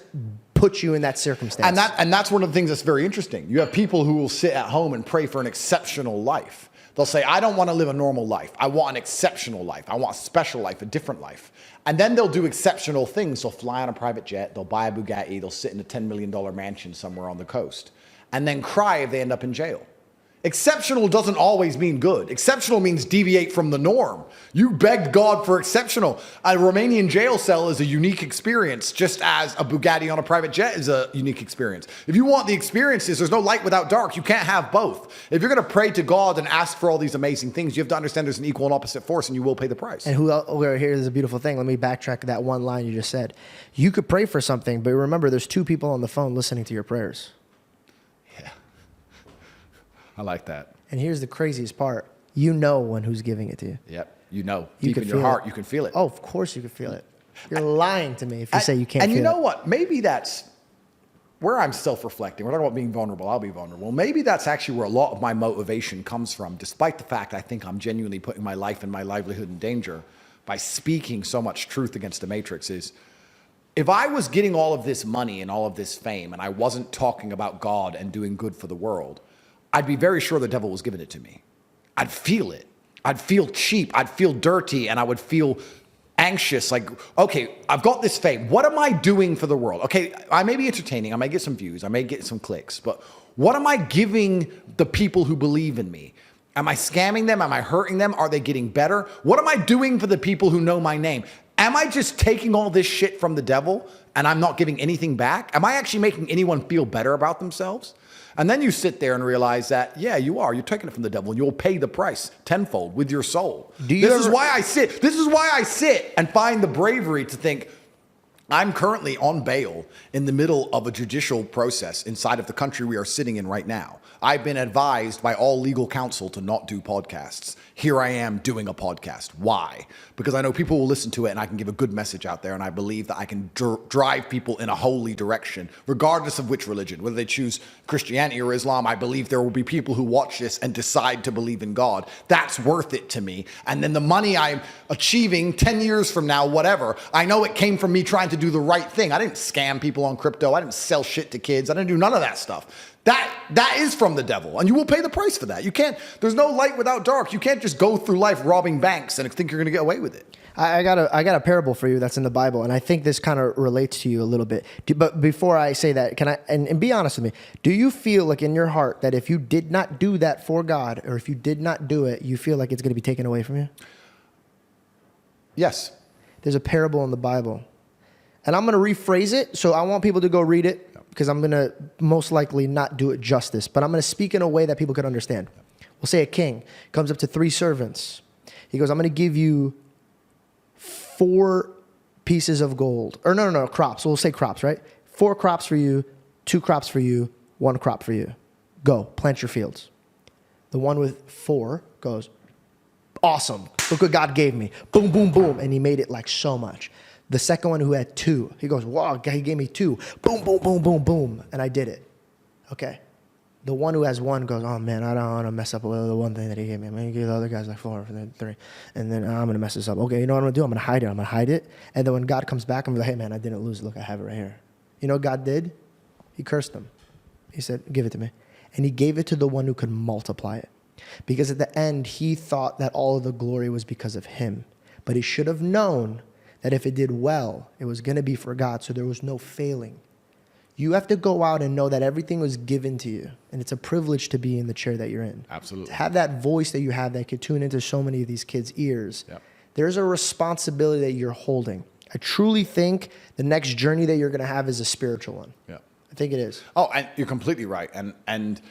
put you in that circumstance. And that's one of the things that's very interesting. You have people who will sit at home and pray for an exceptional life. They'll say, I don't want to live a normal life. I want an exceptional life. I want a special life, a different life. And then they'll do exceptional things. They'll fly on a private jet. They'll buy a Bugatti. They'll sit in a $10 million mansion somewhere on the coast and then cry if they end up in jail. Exceptional doesn't always mean good. Exceptional means deviate from the norm. You begged God for exceptional. A Romanian jail cell is a unique experience, just as a Bugatti on a private jet is a unique experience. If you want the experiences, there's no light without dark. You can't have both. If you're going to pray to God and ask for all these amazing things, you have to understand there's an equal and opposite force, and you will pay the price. And here's a beautiful thing. Let me backtrack that one line you just said. You could pray for something, but remember, there's two people on the phone listening to your prayers. I like that. And here's the craziest part. You know when who's giving it to you. Yep. You know. Deep in your heart, you can feel it. Oh, of course you can feel it. You're lying to me if you say you can't feel it. And you know what? Maybe that's where I'm self-reflecting. We're talking about being vulnerable. I'll be vulnerable. Maybe that's actually where a lot of my motivation comes from, despite the fact I think I'm genuinely putting my life and my livelihood in danger by speaking so much truth against the matrix is, if I was getting all of this money and all of this fame and I wasn't talking about God and doing good for the world, I'd be very sure the devil was giving it to me. I'd feel it. I'd feel cheap. I'd feel dirty, and I would feel anxious. Like, okay, I've got this fame. What am I doing for the world? Okay, I may be entertaining. I may get some views. I may get some clicks. But what am I giving the people who believe in me? Am I scamming them? Am I hurting them? Are they getting better? What am I doing for the people who know my name? Am I just taking all this shit from the devil and I'm not giving anything back? Am I actually making anyone feel better about themselves? And then you sit there and realize that, yeah, you are. You're taking it from the devil, and you'll pay the price tenfold with your soul. This is why I sit and find the bravery to think, I'm currently on bail in the middle of a judicial process inside of the country we are sitting in right now. I've been advised by all legal counsel to not do podcasts. Here I am doing a podcast. Why? Because I know people will listen to it and I can give a good message out there, and I believe that I can drive people in a holy direction, regardless of which religion, whether they choose Christianity or Islam. I believe there will be people who watch this and decide to believe in God. That's worth it to me. And then the money I'm achieving 10 years from now, whatever, I know it came from me trying to do the right thing. I didn't scam people on crypto. I didn't sell shit to kids. I didn't do none of that stuff. That is from the devil, and you will pay the price for that. You can't, there's no light without dark. You can't just go through life robbing banks and think you're going to get away with it. I got a parable for you that's in the Bible, and I think this kind of relates to you a little bit. But before I say that, can I, and be honest with me, do you feel like in your heart that if you did not do that for God, or if you did not do it, you feel like it's going to be taken away from you? Yes. There's a parable in the Bible. And I'm going to rephrase it. So I want people to go read it because I'm going to most likely not do it justice. But I'm going to speak in a way that people could understand. We'll say a king comes up to 3 servants. He goes, I'm going to give you 4 pieces of gold. Or no, crops. So we'll say crops, right? 4 crops for you, 2 crops for you, 1 crop for you. Go, plant your fields. The one with 4 goes, awesome. Look what God gave me. Boom, boom, boom. And he made it like so much. The second one who had 2, he goes, wow, he gave me 2. Boom, boom, boom, boom, boom. And I did it. Okay. The one who has 1 goes, oh man, I don't want to mess up with the one thing that he gave me. I'm going to give the other guys like 4 and then 3. And then I'm going to mess this up. Okay, you know what I'm going to do? I'm going to hide it. I'm going to hide it. And then when God comes back, I'm like, hey man, I didn't lose it. Look, I have it right here. You know what God did? He cursed him. He said, give it to me. And he gave it to the one who could multiply it. Because at the end, he thought that all of the glory was because of him. But he should have known that if it did well, it was going to be for God. So there was no failing. You have to go out and know that everything was given to you. And it's a privilege to be in the chair that you're in. Absolutely. To have that voice that you have that could tune into so many of these kids' ears. Yep. There's a responsibility that you're holding. I truly think the next journey that you're going to have is a spiritual one. Yeah. I think it is. Oh, and you're completely right. And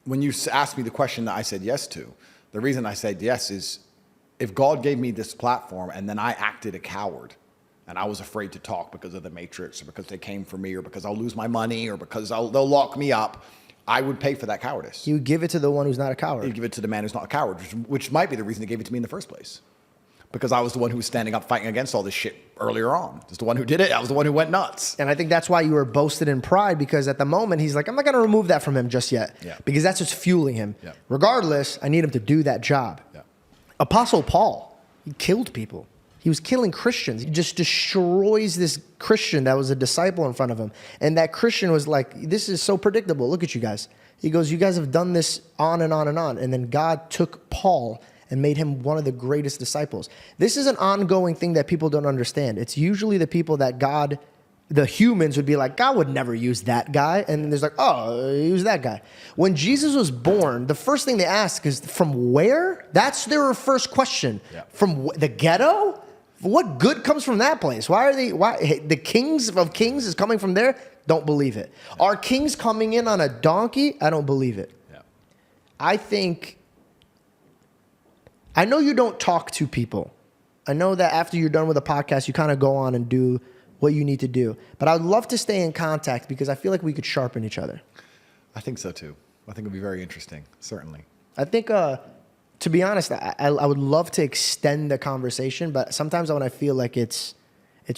when you asked me the question that I said yes to, the reason I said yes is if God gave me this platform and then I acted a coward and I was afraid to talk because of the Matrix or because they came for me or because I'll lose my money or because they'll lock me up, I would pay for that cowardice. You give it to the one who's not a coward. You give it to the man who's not a coward, which might be the reason they gave it to me in the first place. Because I was the one who was standing up fighting against all this shit earlier on. I was the one who did it. I was the one who went nuts. And I think that's why you were boasted in pride, because at the moment he's like, I'm not going to remove that from him just yet. Yeah. Because that's what's fueling him. Yeah. Regardless, I need him to do that job. Yeah. Apostle Paul, he killed people. He was killing Christians. He just destroys this Christian that was a disciple in front of him. And that Christian was like, this is so predictable. Look at you guys. He goes, you guys have done this on and on and on. And then God took Paul and made him one of the greatest disciples. This is an ongoing thing that people don't understand. It's usually the people that God, the humans would be like, God would never use that guy. And then there's like, oh, use that guy. When Jesus was born, the first thing they ask is, from where? That's their first question. Yeah. From the ghetto? What good comes from that place? Why the kings of kings is coming from there? Don't believe it. Yeah. Are kings coming in on a donkey? I don't believe it. Yeah. I know you don't talk to people. I know that after you're done with a podcast, you kind of go on and do what you need to do. But I would love to stay in contact because I feel like we could sharpen each other. I think so too. I think it'd be very interesting, certainly. I think, to be honest, I would love to extend the conversation, but sometimes when I feel like it's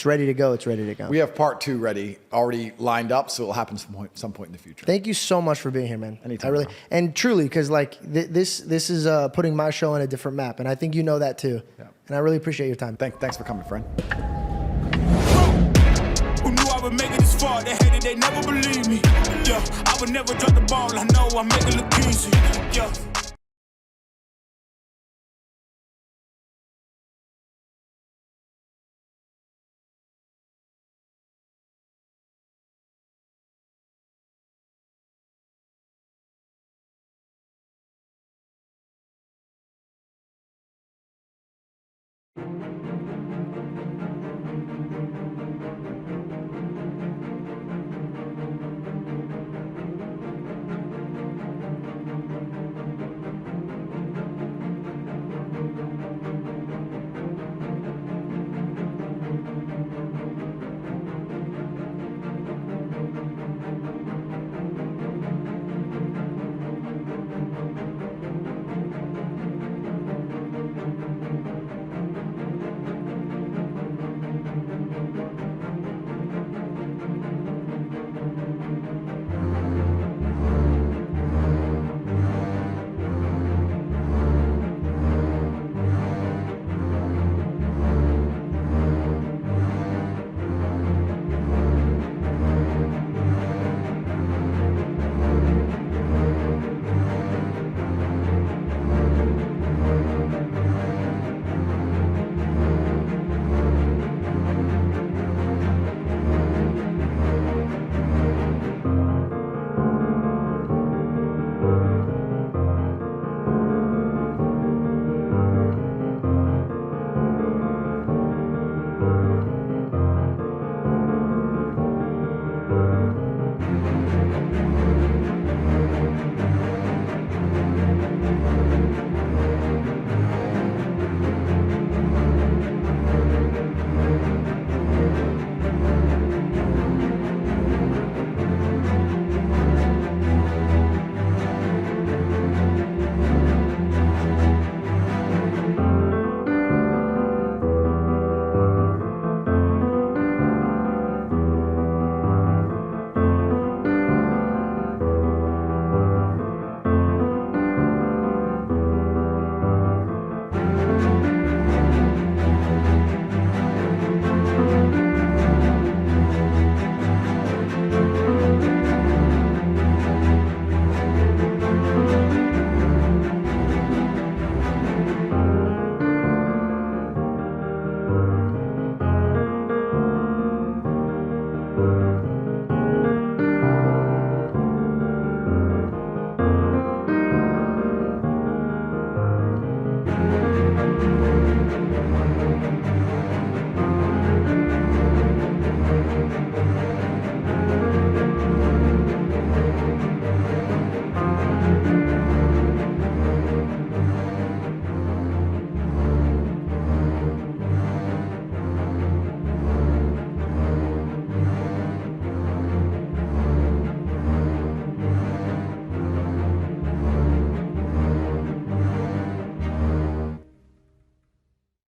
ready to go, it's ready to go. We have part 2 already lined up, so it'll happen some point in the future. Thank you so much for being here, man. Anytime. I really, and truly, because like this is putting my show on a different map, and I think you know that too. Yeah. And I really appreciate your time. Thanks for coming, friend. Who knew I would make it this far? They hated, they never believed me. Yeah, I would never drop the ball. I know I make it look easy. Yeah.